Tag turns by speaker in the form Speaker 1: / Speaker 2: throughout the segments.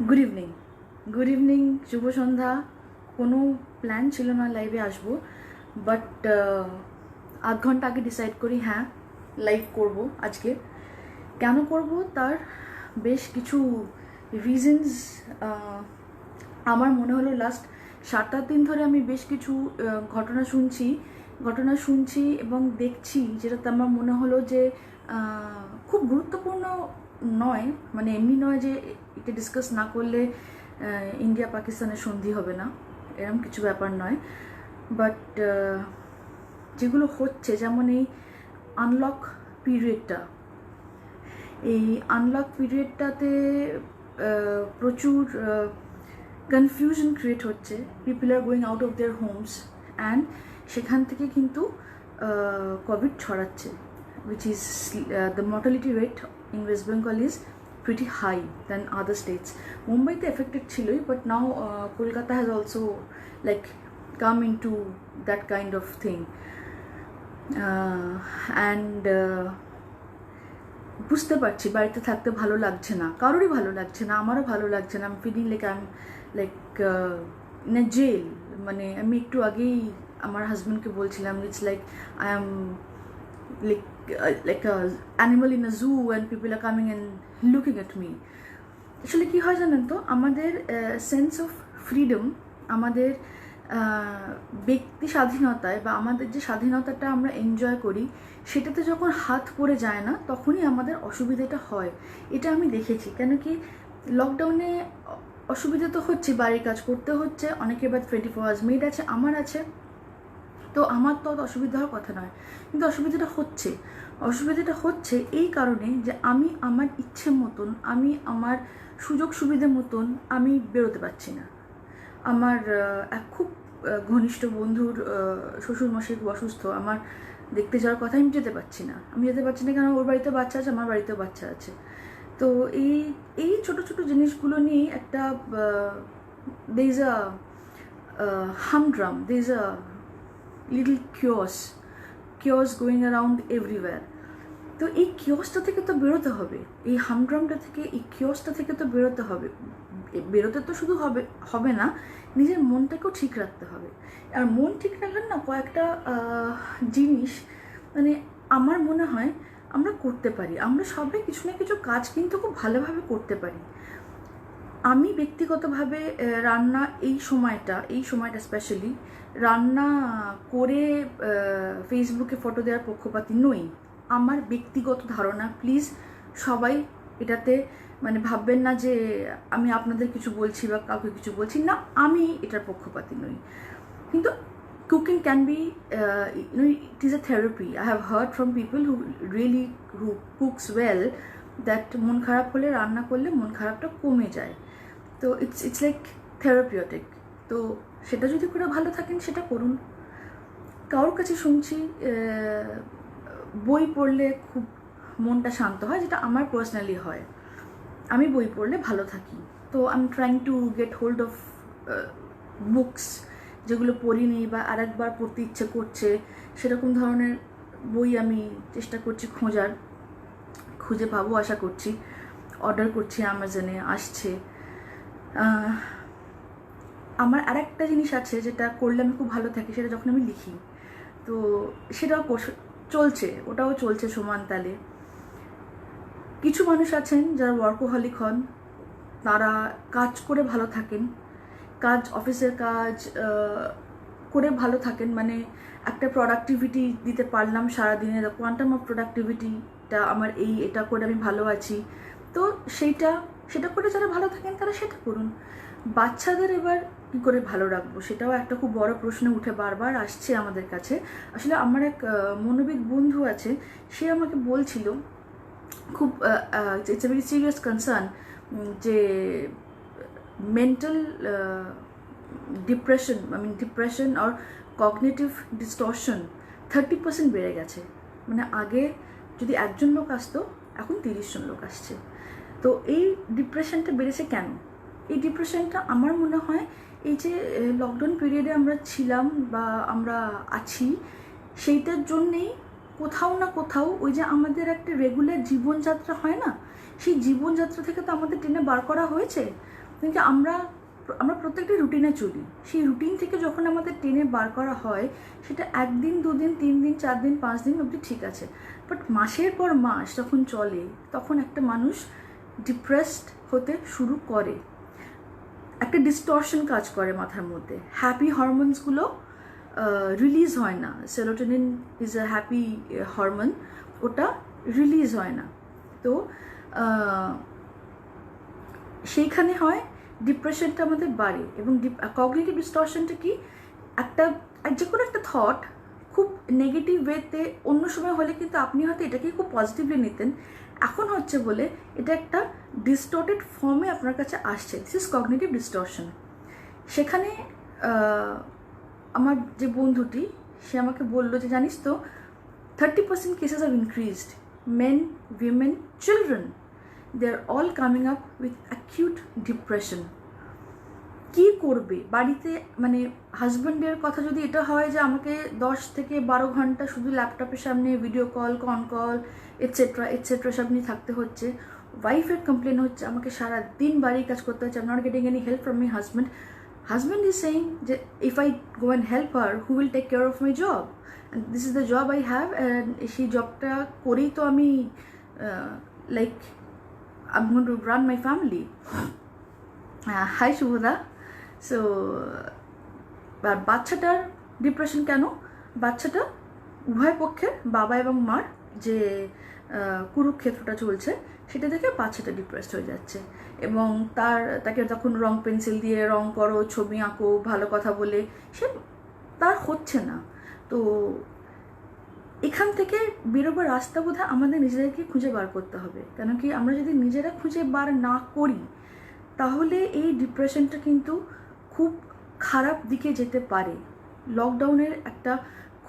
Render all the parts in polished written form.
Speaker 1: Good evening, শুভ সন্ধ্যা। কোনো plan ছিল না লাইভে আসবো, বাট আধ ঘন্টা আগে ডিসাইড করি হ্যাঁ লাইভ করব আজকে। কেন করব তার বেশ কিছু রিজনস। আমার মনে হলো লাস্ট 7-8 দিন ধরে আমি বেশ কিছু ঘটনা শুনছি এবং দেখছি, যেটাতে আমার মনে হলো যে খুব গুরুত্বপূর্ণ নয়, মানে এমনি নয় যে এটা ডিসকাস না করলে ইন্ডিয়া পাকিস্তানের সন্ধি হবে না, এরকম কিছু ব্যাপার নয়। বাট যেগুলো হচ্ছে, যেমন এই আনলক পিরিয়ডটাতে প্রচুর কনফিউশন ক্রিয়েট হচ্ছে। People are going out of their Holmes and সেখান থেকে কিন্তু কোভিড ছড়াচ্ছে, which is the mortality rate in West Bengal is pretty high than other states. Mumbai te affected chiloi, but now Kolkata has also like come into that kind of thing, and বুঝতে পারছি বাড়িতে থাকতে ভালো লাগছে না, কারোরই ভালো লাগছে না, আমারও ভালো লাগছে না। I am feeling like I am like in a jail. মানে আমি একটু আগেই আমার হাজব্যান্ডকে বলছিলাম, it's like I am like a animal in a zoo and people are coming and looking at me. আসলে কি হয় জানেন তো, আমাদের সেন্স অফ ফ্রিডম, আমাদের ব্যক্তি স্বাধীনতায় বা আমাদের যে স্বাধীনতাটা আমরা এনজয় করি, সেটাতে যখন হাত পড়ে যায় না, তখনই আমাদের অসুবিধাটা হয়। এটা আমি দেখেছি। কেন কি, লকডাউনে অসুবিধা তো হচ্ছে, বাড়ির কাজ করতে হচ্ছে, অনেকের বা 24 hours মেড আছে, আমার আছে। তো আমার তো অসুবিধা হওয়ার কথা নয়, কিন্তু অসুবিধাটা হচ্ছে এই কারণে যে আমি আমার ইচ্ছে মতন, আমি আমার সুযোগ সুবিধা মতন আমি বেরোতে পারছি না। আমার এক খুব ঘনিষ্ঠ বন্ধুর শ্বশুরমশাই খুব অসুস্থ, আমার দেখতে যাওয়ার কথা, আমি যেতে পারছি না কারণ ওর বাড়িতে বাচ্চা আছে, আমার বাড়িতেও বাচ্চা আছে। তো এই ছোটো ছোটো জিনিসগুলো নিয়ে একটা there is a humdrum, there is a little chaos going around everywhere. তো এই কিওসটা থেকে তো বেরোতে হবে, এই হামড্রামটা থেকে, এই কিওসটা থেকে তো বেরোতে হবে। বেরোতে তো শুধু হবে না, নিজের মনটাকেও ঠিক রাখতে হবে। আর মন ঠিক রাখলে না, কয়েকটা জিনিস মানে আমার মনে হয় আমরা করতে পারি। আমরা সবাই কিছু না কিছু কাজ কিন্তু খুব ভালোভাবে করতে পারি। আমি ব্যক্তিগতভাবে রান্না এই সময়টা স্পেশালি রান্না করে ফেসবুকে ফটো দেওয়ার পক্ষপাতী নই। আমার ব্যক্তিগত ধারণা, প্লিজ সবাই এটাতে মানে ভাববেন না যে আমি আপনাদের কিছু বলছি বা কাউকে কিছু বলছি না, আমি এটার পক্ষপাতী নই। কিন্তু cooking can be, it is a therapy. I have heard from people who cooks well that মন খারাপ হলে রান্না করলে মন খারাপটা কমে যায়। তো ইটস লাইক থেরাপিউটিক। তো সেটা যদি করে ভালো থাকেন সেটা করুন। কারোর কাছে শুনছি বই পড়লে খুব মনটা শান্ত হয়, যেটা আমার পার্সোনালি হয়। আমি বই পড়লে ভালো থাকি। তো I am trying to get hold of books, যেগুলো পড়িনি বা আরেকবার পড়তে ইচ্ছে করছে, সেরকম ধরনের বই আমি চেষ্টা করছি খুঁজে পাবো, আশা করছি। অর্ডার করছি, অ্যামাজনে আসছে। আমার আরেকটা জিনিস আছে যেটা করলে আমি খুব ভালো থাকি, সেটা যখন আমি লিখি। তো সেটাও ওটাও চলছে সমান তালে। কিছু মানুষ আছেন যারা ওয়ার্কোহলিক হন, তারা কাজ করে ভালো থাকেন, অফিসের কাজ করে ভালো থাকেন, মানে একটা প্রোডাক্টিভিটি দিতে পারলাম সারাদিনে, কোয়ান্টাম অফ প্রোডাক্টিভিটিটা আমার এটা করে আমি ভালো আছি। তো সেটা করে যারা ভালো থাকেন তারা সেটা করুন। বাচ্চাদের এবার কী করে ভালো রাখবো, সেটাও একটা খুব বড় প্রশ্ন উঠে বারবার আসছে আমাদের কাছে। আসলে আমার এক মনোবিদ বন্ধু আছে, সে আমাকে বলছিল খুব it's a very serious concern যে মেন্টাল ডিপ্রেশন আর কগনিটিভ ডিস্টর্শন 30% বেড়ে গেছে। মানে আগে যদি একজন লোক আসতো, এখন 30 জন লোক আসছে। তো এই ডিপ্রেশনটা বেড়েছে কেন? এই ডিপ্রেশনটা আমার মনে হয় এই যে লকডাউন পিরিয়ডে আমরা ছিলাম বা আমরা আছি, সেইটার জন্যেই কোথাও না কোথাও ওই যে আমাদের একটা রেগুলার জীবনযাত্রা হয় না, সেই জীবনযাত্রা থেকে তো আমাদের টেনে বার করা হয়েছে। কিন্তু আমরা প্রত্যেকটা রুটিনে চলি, সেই রুটিন থেকে যখন আমাদের টেনে বার করা হয় সেটা 1 দিন 2 দিন 3 দিন 4 দিন 5 দিন অবধি ঠিক আছে, বাট মাসের পর মাস যখন চলে তখন একটা মানুষ ডিপ্রেসড হতে শুরু করে, একটা ডিস্টরশন কাজ করে মাথার মধ্যে, হ্যাপি হরমোনসগুলো রিলিজ হয় না। Serotonin is a happy hormone, ওটা রিলিজ হয় না। তো সেইখানে হয় ডিপ্রেশনটা আমাদের বাড়ে। এবং কগনিটিভ ডিস্টরশনটা কি, যে কোনো একটা থট খুব নেগেটিভ ওয়েতে অন্য সময় হলে কিন্তু আপনি হয়তো এটাকে খুব পজিটিভলি নিতেন, এখন হচ্ছে বলে এটা একটা ডিস্টর্টেড ফর্মে আপনার কাছে আসছে। This is cognitive distortion. সেখানে আমার যে বন্ধুটি, সে আমাকে বললো যে জানিস তো 30% cases have increased, men, women, children, they are all coming up with acute depression. কী করবে বাড়িতে, মানে হাজব্যান্ডের কথা যদি এটা হয় যে আমাকে 10 থেকে 12 ঘন্টা শুধু ল্যাপটপের সামনে ভিডিও কল, কল এটসেট্রা সব নিয়ে থাকতে হচ্ছে, ওয়াইফের কমপ্লেন হচ্ছে আমাকে সারা দিন বাড়ির কাজ করতে হচ্ছে, I am not getting any help from my husband is saying যে if I go and help her who will take care of my job, and this is the job I have, and সেই জবটা করেই তো আমি like I am going to run my family. Hi Shubhada. So আর বাচ্চাটার depression কেন, বাচ্চাটা উভয় পক্ষের বাবা এবং মার যে কুরুক্ষেত্রটা চলছে সেটা দেখে বাচ্চাটা ডিপ্রেসড হয়ে যাচ্ছে, এবং তাকে তখন রং পেন্সিল দিয়ে রং করো, ছবি আঁকো, ভালো কথা বলে, সে তার হচ্ছে না। তো এখান থেকে বেরোবার রাস্তা বোধহয় আমাদের নিজেদেরকে খুঁজে বার করতে হবে, কেন কি আমরা যদি নিজেরা খুঁজে বার না করি তাহলে এই ডিপ্রেশনটা কিন্তু খুব খারাপ দিকে যেতে পারে। লকডাউনের একটা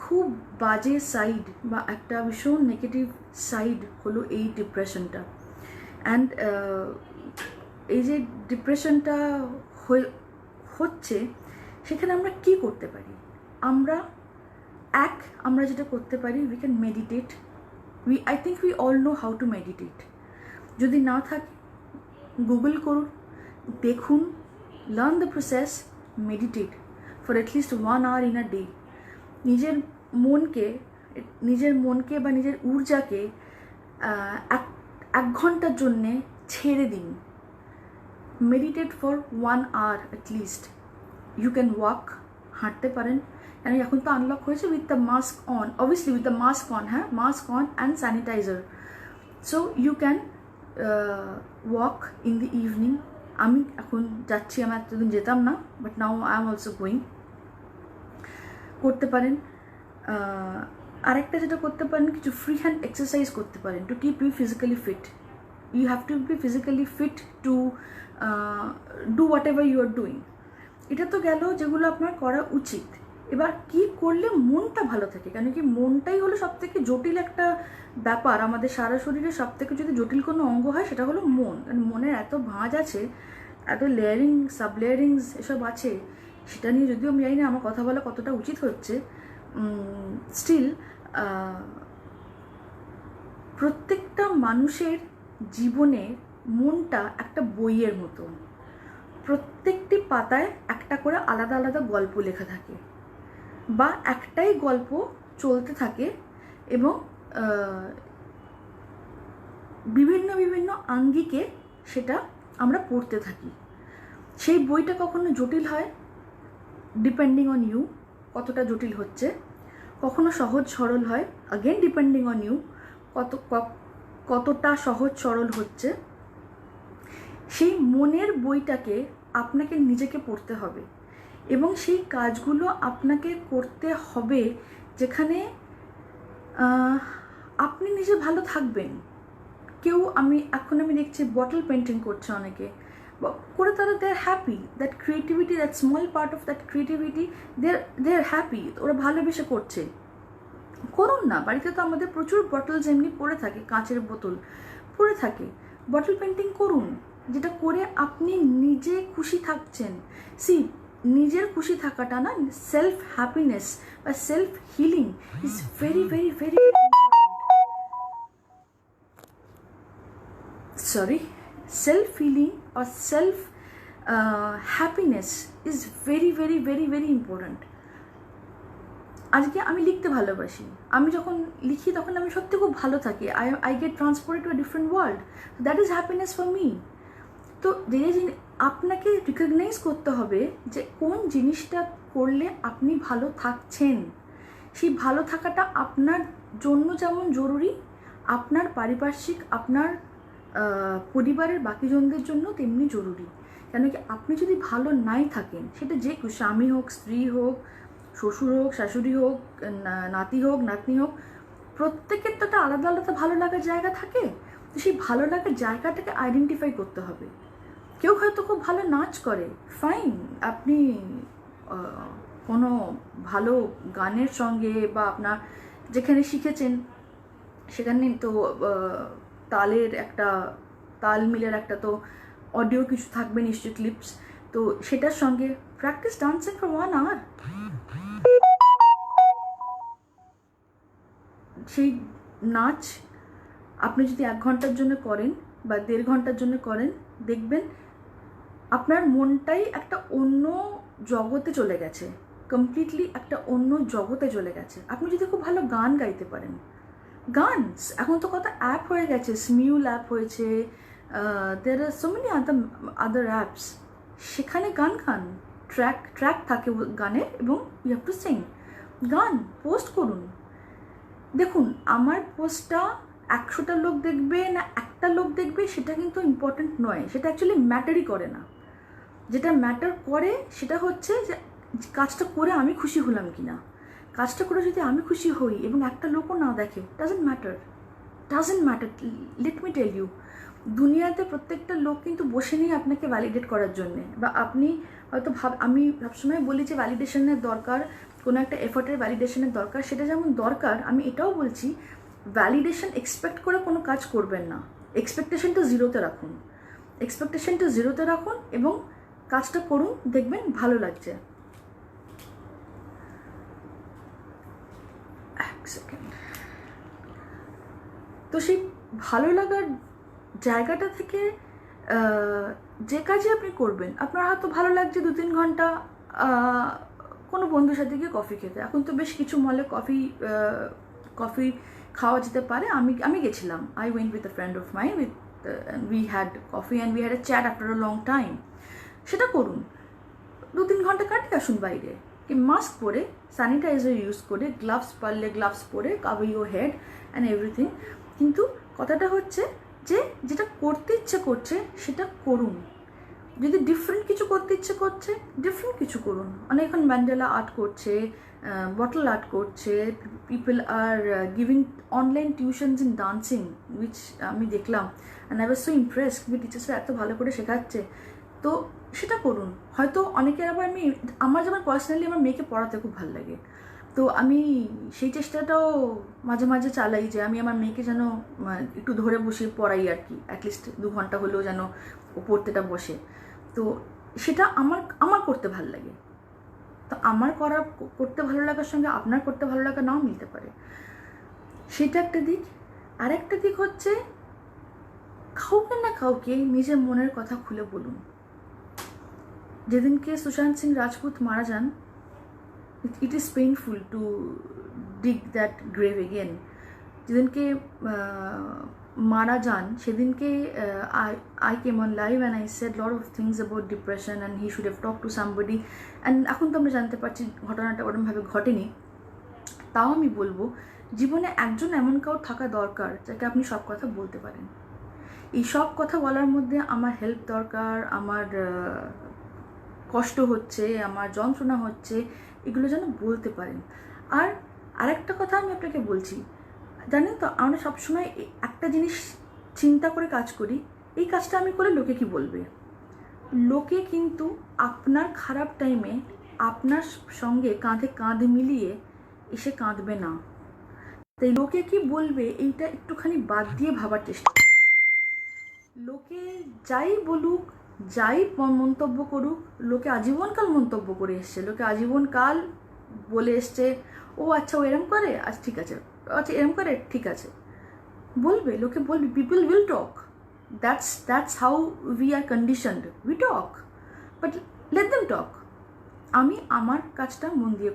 Speaker 1: খুব বাজে সাইড বা একটা ভীষণ নেগেটিভ সাইড হলো এই ডিপ্রেশনটা। অ্যান্ড এই যে ডিপ্রেশনটা হচ্ছে সেখানে আমরা কি করতে পারি, আমরা যেটা করতে পারি, we can meditate. I think we all know how to meditate. যদি না থাকে গুগল করুন, দেখুন, learn the process, meditate for at least 1 hour in a day. নিজের মনকে বা নিজের ঊর্জাকে 1 ঘন্টার জন্যে ছেড়ে দিন। Meditate for 1 hour at least. You can walk, হাঁটতে পারেন, কেন এখন তো আনলক হয়েছে with the mask on, obviously with the mask on, হ্যাঁ, mask on and sanitizer. So you can walk in the evening. আমি এখন যাচ্ছি, আমি এতদিন যেতাম না, but now I am also going. করতে পারেন। আরেকটা যেটা করতে পারেন, কিছু ফ্রি হ্যান্ড এক্সারসাইজ করতে পারেন to keep you physically fit. You have to be physically fit to do whatever you are doing. এটা তো গেল যেগুলো আপনার করা উচিত। এবার কি করলে মনটা ভালো থাকে, কেন কি মনটাই হলো সব থেকে জটিল একটা ব্যাপার। আমাদের সারা শরীরে সব থেকে যদি জটিল কোনো অঙ্গ হয় সেটা হলো মন। কারণ মনের এত ভাঁজ আছে, এত লেয়ারিং, সাবলেয়ারিংস এসব আছে, সেটা নিয়ে যদিও আমি জানি না আমার কথা বলা কতটা উচিত হচ্ছে, স্টিল প্রত্যেকটা মানুষের জীবনে মনটা একটা বইয়ের মতো। প্রত্যেকটি পাতায় একটা করে আলাদা আলাদা গল্প লেখা থাকে, বা একটাই গল্প চলতে থাকে, এবং বিভিন্ন বিভিন্ন আঙ্গিকে সেটা আমরা পড়তে থাকি। সেই বইটা কখনো জটিল হয়, ডিপেন্ডিং অন ইউ কতটা জটিল হচ্ছে, কখনো সহজ সরল হয়, আগেন ডিপেন্ডিং অন ইউ কতটা সহজ সরল হচ্ছে। সেই মনের বইটাকে আপনাকে নিজেকে পড়তে হবে, এবং সেই কাজগুলো আপনাকে করতে হবে যেখানে আপনি নিজে ভালো থাকবেন। এখন আমি দেখছি বটল পেন্টিং করছে অনেকে, করে তারা they are happy, that creativity, that small part of that creativity, they are happy, ওরা ভালোবেসে করছে। করুন না, বাড়িতে তো আমাদের প্রচুর বটলস এমনি পড়ে থাকে, কাঁচের বোতল পড়ে থাকে, বটল পেন্টিং করুন, যেটা করে আপনি নিজে খুশি থাকছেন। নিজের খুশি থাকাটা না, সেলফ হ্যাপিনেস বা self healing is very very very self healing or self happiness is very very very very important. আজকে আমি লিখতে ভালোবাসি, আমি যখন লিখি তখন আমি সত্যি খুব ভালো থাকি, I get transported two a different world, that is happiness for me. তো আপনাকে রিকগনাইজ করতে হবে যে কোন জিনিসটা করলে আপনি ভালো থাকছেন। সেই ভালো থাকাটা আপনার জন্য যেমন জরুরি, আপনার পারিপার্শ্বিক, আপনার পরিবারের বাকিজনদের জন্য তেমনি জরুরি। কেন কি আপনি যদি ভালো নাই থাকেন, সেটা যে স্বামী হোক, স্ত্রী হোক, শ্বশুর হোক, শাশুড়ি হোক, নাতি হোক, নাতনি হোক, প্রত্যেকের তো একটা আলাদা আলাদা ভালো লাগার জায়গা থাকে। তো সেই ভালো লাগার জায়গাটাকে আইডেন্টিফাই করতে হবে। কেউ হয়তো খুব ভালো নাচ করে, ফাইন, আপনি কোনো ভালো গানের সঙ্গে বা আপনার যেখানে শিখেছেন সেখানে তো তালের একটা, তাল মিলের একটা তো অডিও কিছু থাকবে নিশ্চয়ই, ক্লিপস, তো সেটার সঙ্গে প্র্যাকটিস ডান্সিং ফর 1 hour। সেই নাচ আপনি যদি 1 ঘন্টার জন্য করেন বা 1.5 ঘন্টার জন্য করেন, দেখবেন আপনার মনটাই একটা অন্য জগতে চলে গেছে, কমপ্লিটলি একটা অন্য জগতে চলে গেছে। আপনি যদি খুব ভালো গান গাইতে পারেন, গান এখন তো কত অ্যাপ হয়ে গেছে, স্মিউল অ্যাপ হয়েছে, দের আর সো মেনি আদার অ্যাপস, সেখানে গান গান, ট্র্যাক থাকে গানের, এবং ইউ হ্যাভ টু সিং, গান পোস্ট করুন। দেখুন, আমার পোস্টটা 100টা লোক দেখবে না একটা লোক দেখবে সেটা কিন্তু ইম্পর্ট্যান্ট নয়, সেটা অ্যাকচুয়ালি ম্যাটারই করে না। যেটা ম্যাটার করে সেটা হচ্ছে যে কাজটা করে আমি খুশি হলাম কি না। কাজটা করে যদি আমি খুশি হই এবং একটা লোকও না দেখে, doesn't matter. Let me tell you, দুনিয়াতে প্রত্যেকটা লোক কিন্তু বসে নেই আপনাকে ভ্যালিডেট করার জন্যে, বা আপনি হয়তো আমি সবসময় বলি যে ভ্যালিডেশনের দরকার, কোনো একটা এফর্টের ভ্যালিডেশনের দরকার, সেটা যেমন দরকার, আমি এটাও বলছি ভ্যালিডেশন এক্সপেক্ট করে কোনো কাজ করবেন না। এক্সপেকটেশনটা জিরোতে রাখুন এবং কাজটা করুন, দেখবেন ভালো লাগছে। এক সেকেন্ড। তো সেই ভালো লাগার জায়গাটা থেকে যে কাজে আপনি করবেন, আপনার হয়তো ভালো লাগছে 2-3 ঘন্টা কোনো বন্ধুর সাথে গিয়ে কফি খেতে। এখন তো বেশ কিছু মলে কফি খাওয়া যেতে পারে। আমি গেছিলাম, I went with a friend of mine, we had coffee and we had a chat after a long time. সেটা করুন, 2-3 ঘন্টা কাটিয়ে আসুন বাইরে, কি মাস্ক পরে, স্যানিটাইজার ইউজ করে, গ্লাভস পারলে গ্লাভস পরে, cover your head and everything. কিন্তু কথাটা হচ্ছে যে যেটা করতে ইচ্ছে করছে সেটা করুন। যদি ডিফারেন্ট কিছু করতে ইচ্ছে করছে, ডিফারেন্ট কিছু করুন। অনেক এখন ম্যান্ডেলা আর্ট করছে, বটল আর্ট করছে, people are giving online tuitions in dancing, which আমি দেখলাম and I was so impressed, টিচার্সরা এত ভালো করে শেখাচ্ছে। তো সেটা করুন। হয়তো অনেকের আবার আমার যেমন পার্সোনালি আমার মেয়েকে পড়াতে খুব ভালো লাগে, তো আমি সেই চেষ্টাটাও মাঝে মাঝে চালাই যে আমি আমার মেয়েকে যেন একটু ধরে বসে পড়াই আর কি, অ্যাটলিস্ট 2 ঘন্টা হলেও যেন ও পড়তেটা বসে। তো সেটা আমার করতে ভালো লাগে। তো আমার করতে ভালো লাগার সঙ্গে আপনার করতে ভালো লাগা নাও মিলতে পারে, সেটা একটা দিক। আরেকটা দিক হচ্ছে কাউকে না কাউকে নিজের মনের কথা খুলে বলুন। যেদিনকে সুশান্ত সিং রাজপুত মারা যান, it is painful to dig that grave again. যেদিনকে মারা যান সেদিনকে I came on live and I said lot of things about depression and he should have talked to somebody, and এখন তো আমরা জানতে পারছি ঘটনাটা ওরমভাবে ঘটেনি। তাও আমি বলবো জীবনে একজন এমন কাউ থাকা দরকার যাকে আপনি সব কথা বলতে পারেন। এই সব কথা বলার মধ্যে আমার হেল্প দরকার, আমার কষ্ট হচ্ছে, আমার যন্ত্রণা হচ্ছে, এগুলো যেন বলতে পারেন। আর আরেকটা কথা আমি আপনাকে বলছি, জানেন তো আমরা সবসময় একটা জিনিস চিন্তা করে কাজ করি, এই কাজটা আমি করে লোকে কি বলবে। লোকে কিন্তু আপনার খারাপ টাইমে আপনার সঙ্গে কাঁধে কাঁধ মিলিয়ে এসে কাঁদবে না। তাই লোকে কি বলবে এইটা একটুখানি বাদ দিয়ে ভাবার চেষ্টা করুন। লোকে যাই বলুক, যাই মন্তব্য করুক, লোকে আজীবনকাল মন্তব্য করে এসছে, লোকে আজীবনকাল বলে এসছে ও আচ্ছা ও এরম করে, আচ্ছা ঠিক আছে, আচ্ছা এরম করে ঠিক আছে, বলবে, লোকে বলবে, people will talk, that's how we are conditioned, we talk. But let them talk. আমি আমার কাজটা মন দিয়ে,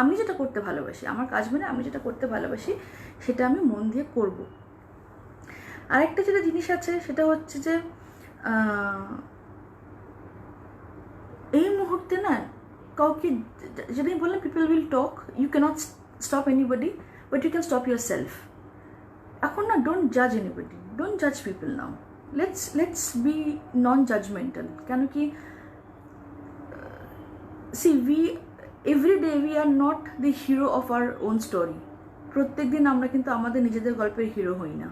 Speaker 1: আমি যেটা করতে ভালোবাসি, আমার কাজ মানে আমি যেটা করতে ভালোবাসি সেটা আমি মন দিয়ে করব। আরেকটা যেটা জিনিস আছে সেটা হচ্ছে যে এই মুহূর্তে না কাউকে, যেটা আমি বললাম people will talk, you cannot stop anybody but you can stop your self. এখন না ডোন্ট জাজ এনিবডি, ডোন্ট জাজ people now, let's be non judgmental. কেন কি C we every day we are not the hero of our own story. প্রত্যেক দিন আমরা কিন্তু আমাদের নিজেদের গল্পের হিরো হই না,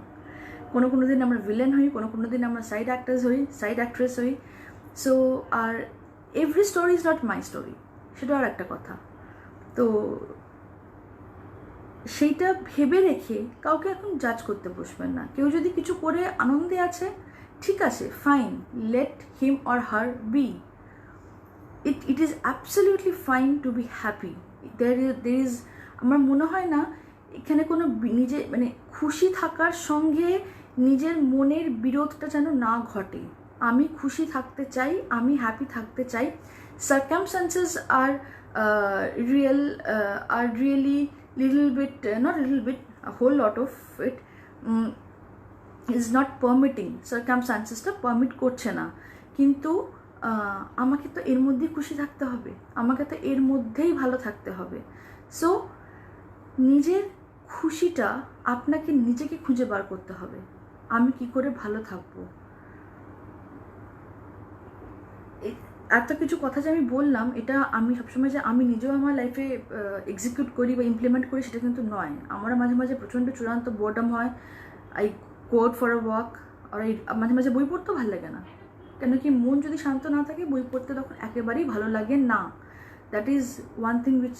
Speaker 1: কোনো কোনো দিন আমরা ভিলেন হই, কোনো কোনো দিন আমরা সাইড অ্যাক্ট্রেস হই। সো আর every story is not my story, সেটা আর একটা কথা। তো সেইটা ভেবে রেখে কাউকে এখন জাজ করতে বসবেন না। কেউ যদি কিছু করে আনন্দে আছে, ঠিক আছে, fine, let him or her be. It is absolutely fine to be happy. There is, আমার মনে হয় না এখানে কোনো নিজে মানে খুশি থাকার সঙ্গে নিজের মনের বিরোধটা যেন না ঘটে। আমি খুশি থাকতে চাই, আমি হ্যাপি থাকতে চাই। Circumstances are really little bit, not little bit, a whole lot of it is not permitting, circumstancesটা পারমিট করছে না। কিন্তু আমাকে তো এর মধ্যেই খুশি থাকতে হবে, আমাকে তো এর মধ্যেই ভালো থাকতে হবে। সো নিজের খুশিটা আপনাকে নিজেকে খুঁজে বার করতে হবে, আমি কি করে ভালো থাকবো। এত কিছু কথা যে আমি বললাম, এটা আমি সবসময় যে আমি নিজেও আমার লাইফে এক্সিকিউট করি বা ইমপ্লিমেন্ট করি সেটা কিন্তু নয়। আমার মাঝে মাঝে প্রচণ্ড চূড়ান্ত বোর্ডম হয়, I go out for a walk, আর মাঝে মাঝে বই পড়তেও ভালো লাগে না। কেন কি মন যদি শান্ত না থাকে বই পড়তে তখন একেবারেই ভালো লাগে না। That is one thing which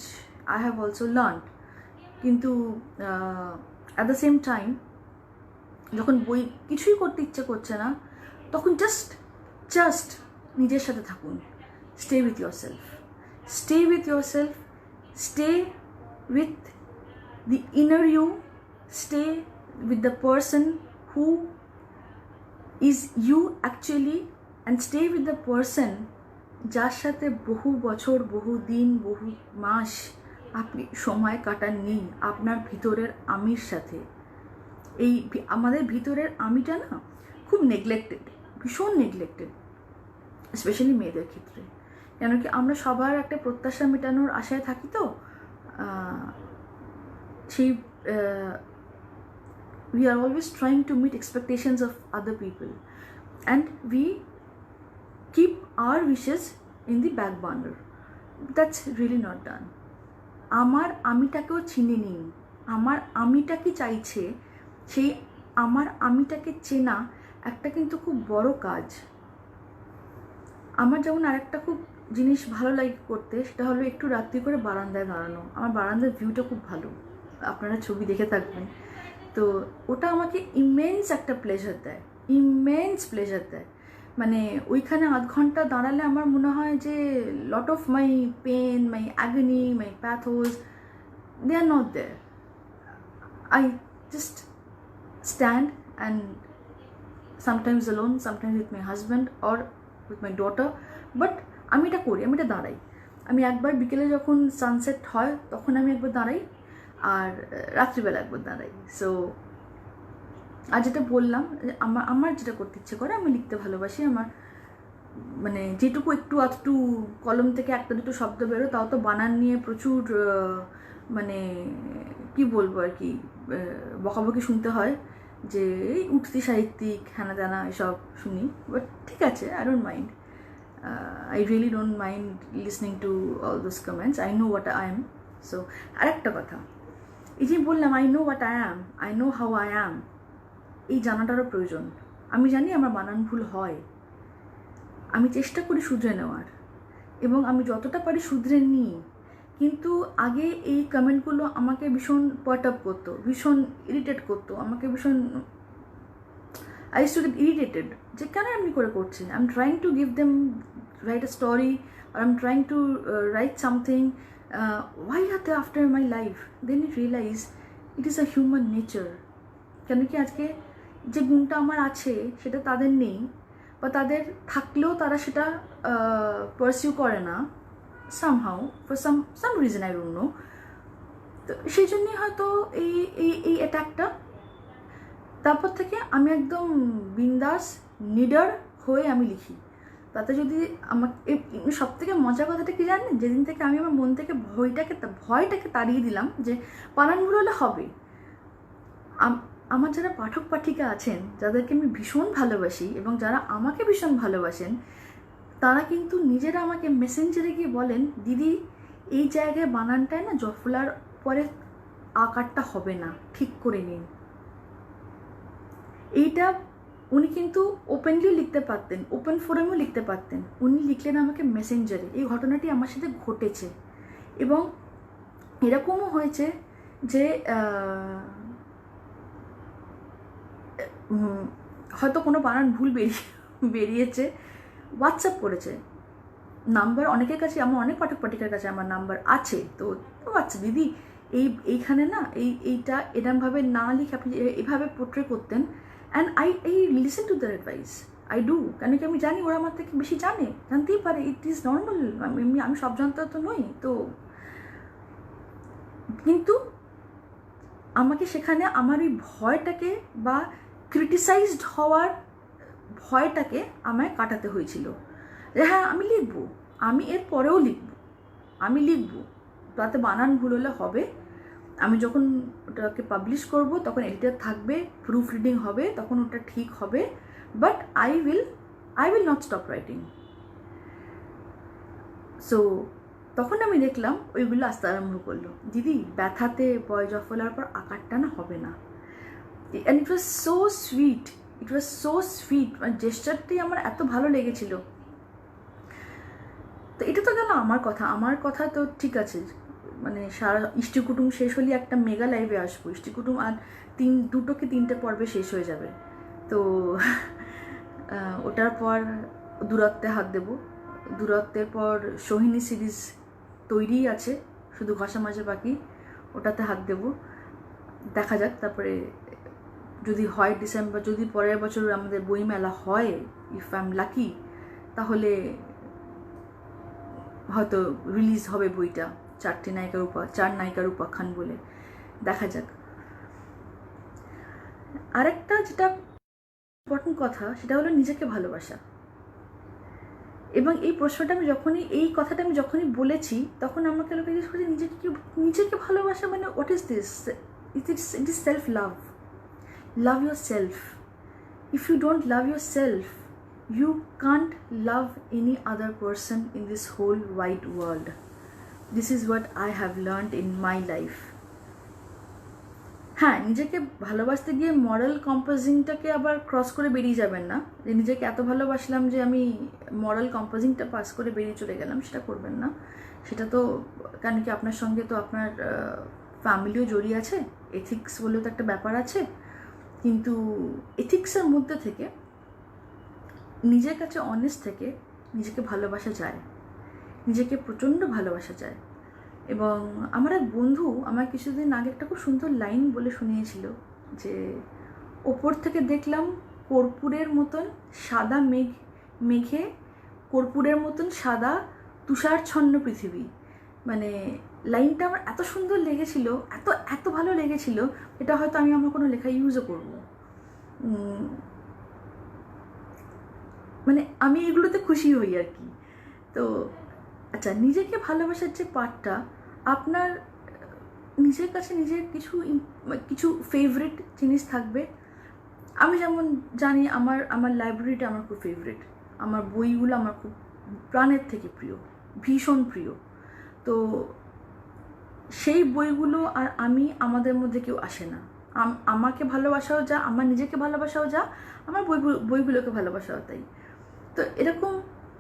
Speaker 1: I have also learned. কিন্তু অ্যাট দ্য সেম টাইম যখন বই কিছুই করতে ইচ্ছে করছে না, তখন জাস্ট নিজের সাথে থাকুন। Stay with yourself, stay with the inner you, stay with the person who is you actually, and stay with the person যার সাথে বহু বছর, বহু দিন, বহু মাস আপনি সময় কাটাননি, আপনার ভিতরের আমির সাথে। এই আমাদের ভিতরের আমিটা না খুব নেগলেক্টেড, ভীষণ নেগলেক্টেড, স্পেশালি মেয়েদের ক্ষেত্রে। কেন কি আমরা সবার একটা প্রত্যাশা মেটানোর আশায় থাকি, তো সেই we are always trying to meet expectations of other people and we keep our wishes in the back burner. That's really not done. আমার আমিটাকেও চিনে নিন, আমার আমিটা কি চাইছে, সেই আমার আমিটাকে চেনা একটা কিন্তু খুব বড় কাজ। আমার যেমন আরেকটা খুব জিনিস ভালো লাগে করতে, সেটা হলো একটু রাত্রি করে বারান্দায় দাঁড়ানো। আমার বারান্দার ভিউটা খুব ভালো, আপনারা ছবি দেখে থাকবেন। তো ওটা আমাকে ইমেন্স একটা প্লেজার দেয়, মানে ওইখানে আধ ঘন্টা দাঁড়ালে আমার মনে হয় যে lot of my pain, my agony, my pathos, they are not there. I just stand and sometimes alone, sometimes with my husband or with my daughter, but আমি এটা করি, আমি এটা দাঁড়াই। আমি একবার বিকেলে যখন সানসেট হয় তখন আমি একবার দাঁড়াই, আর রাত্রিবেলা একবার দাঁড়াই। সো আর যেটা বললাম, আমার যেটা করতে ইচ্ছে করে, আমি লিখতে ভালোবাসি। আমার মানে যেটুকু একটু আধটু কলম থেকে একটা দুটো শব্দ বেরো, তাও তো বানান নিয়ে প্রচুর মানে কি বলবো আর কি, বকাবকি শুনতে হয় যে এই উঠতি সাহিত্যিক হ্যানা জানা এসব শুনি। বাট ঠিক আছে, I don't mind, I really don't mind listening to all those comments. I know what I am. So আরেকটা কথা, এই যে বললাম I know what I am, I know how I am, এই জানাটারও প্রয়োজন। আমি জানি আমার বানান ভুল হয়, আমি চেষ্টা করি শুধরে নেওয়ার, এবং আমি যতটা পারি শুধরে নিই। কিন্তু আগে এই কমেন্টগুলো আমাকে ভীষণ পার্ট আপ করতো, ভীষণ ইরিটেট করতো, আমাকে ভীষণ, I used to get irritated যে কেন এমনি করে করছি। I am trying to give them, write a story, আর I am trying to write something, why are they after my life? Then you realize it is a human nature. কেন কি আজকে যে গুণটা আমার আছে সেটা তাদের নেই, বা তাদের থাকলেও তারা সেটা পারসিউ করে না somehow for some reason, I don't know. তো সেই জন্যই হয়তো এই এই এই অ্যাটাকটা। তারপর থেকে আমি একদম বিন্দাস নিডার হয়ে আমি লিখি। তাতে যদি আমাকে সব থেকে মজার কথাটা কি জানেন, যেদিন থেকে আমি আমার মন থেকে ভয়টাকে তাড়িয়ে দিলাম যে বানান ভুল হলে হবে, আমার যারা পাঠক পাঠিকা আছেন, যাদেরকে আমি ভীষণ ভালোবাসি এবং যারা আমাকে ভীষণ ভালোবাসেন, তারা কিন্তু নিজেরা আমাকে মেসেঞ্জারে গিয়ে বলেন, দিদি এই জায়গায় বানানটায় না জফলার পরে আকারটা হবে না, ঠিক করে নিন। এইটা উনি কিন্তু ওপেনলি লিখতে পারতেন, ওপেন ফোরামেও লিখতে পারতেন, উনি লিখলেন আমাকে মেসেঞ্জারে। এই ঘটনাটি আমার সাথে ঘটেছে এবং এরকমও হয়েছে যে হয়তো কোনো বানান ভুল বেরিয়েছে, হোয়াটসঅ্যাপ করেছে নাম্বার অনেকের কাছে, আমার অনেক পাঠক পাঠিকার কাছে আমার নাম্বার আছে, তো আচ্ছা দিদি এইখানে না এইটা এরমভাবে না লিখে আপনি এভাবে পোর্ট্রে করতেন। And I listen to their advice, I do, কেন কি আমি জানি ওরা আমার থেকে বেশি জানতেই পারে, ইট ইজ নর্মাল, আমি সব জানতে তো নই। তো কিন্তু আমাকে সেখানে আমার ওই ভয়টাকে বা ক্রিটিসাইজড হওয়ার ভয়টাকে আমায় কাটাতে হয়েছিল যে হ্যাঁ আমি লিখবো, আমি এর পরেও আমি লিখবো, তাতে বানান ভুল হলে হবে। আমি যখন ওটাকে পাবলিশ করব তখন এডিটর থাকবে, প্রুফ রিডিং হবে, তখন ওটা ঠিক হবে, but I will not stop writing. So তখন আমি দেখলাম ওইগুলো আসতে আরম্ভ করলো, দিদি ব্যথাতে বয় জফলার পর আকারটা না হবে না। And it was so sweet, মানে জেস্টারটি আমার এত ভালো লেগেছিল। তো এটা তো গেল আমার কথা তো ঠিক আছে, মানে সারা ইষ্টিকুটুম শেষ হলে একটা মেগা লাইভে আসবো, ইষ্টিকুটুম আর 2 কি 3টে পর্বে শেষ হয়ে যাবে। তো ওটার পর দূরত্বে হাত দেব, দূরত্বের পর সোহিনী সিরিজ তৈরি আছে, শুধু ঘষা মাজা বাকি, ওটাতে হাত দেব, দেখা যাক। তারপরে যদি হয় ডিসেম্বর, যদি পরের বছর আমাদের বইমেলা হয়, ইফ আই এম লাকি, তাহলে হয়তো রিলিজ হবে বইটা, 4 নায়িকার উপাখ্যান বলে, দেখা যাক। আরেকটা যেটা ইম্পর্টেন্ট কথা, সেটা হলো নিজেকে ভালোবাসা। এবং এই প্রশ্নটা এই কথাটা আমি যখনই বলেছি, তখন আমাকে লোকে জিজ্ঞেস করছে নিজেকে ভালোবাসা মানে what is this? It is self love. Love yourself. If you don't love yourself, you can't love any other person in this whole wide world. This is what I have learned in my life. হ্যাঁ, নিজেকে ভালোবাসতে গিয়ে মরাল কম্পোজিংটাকে আবার cross করে বেরিয়ে যাবেন না, যে নিজেকে এত ভালোবাসলাম যে আমি মরাল কম্পোজিংটা পাস করে বেরিয়ে চলে গেলাম, সেটা করবেন না। সেটা তো কারণ কি আপনার সঙ্গে তো আপনার ফ্যামিলিও জড়িয়ে আছে, এথিক্স বলেও তো একটা ব্যাপার আছে। কিন্তু এথিক্সের মধ্যে থেকে নিজের কাছে অনেস্ট থেকে নিজেকে ভালোবাসা যায়, নিজেকে প্রচণ্ড ভালোবাসা যায়। এবং আমার এক বন্ধু আমার কিছুদিন আগে একটা খুব সুন্দর লাইন বলে শুনিয়েছিল, যে ওপর থেকে দেখলাম কর্পূরের মতন সাদা মেঘে কর্পূরের মতন সাদা তুষারচ্ছন্ন পৃথিবী। মানে লাইনটা আমার এত সুন্দর লেগেছিল, এত ভালো লেগেছিল, এটা হয়তো আমি আমার কোনো লেখা ইউজও করবো। মানে আমি এগুলোতে খুশি হই আর কি। তো আচ্ছা, নিজেকে ভালোবাসার যে পার্টটা, আপনার নিজের কাছে নিজের কিছু ফেভারিট জিনিস থাকবে। আমি যেমন জানি আমার লাইব্রেরিটা আমার খুব ফেভারিট, আমার বইগুলো আমার খুব প্রাণের থেকে প্রিয়, ভীষণ প্রিয়। তো সেই বইগুলো আর আমাদের মধ্যে কেউ আসে না। আমাকে ভালোবাসাও যা, আমার নিজেকে ভালোবাসাও যা, আমার বইগুলোকে ভালোবাসাও তাই। তো এরকম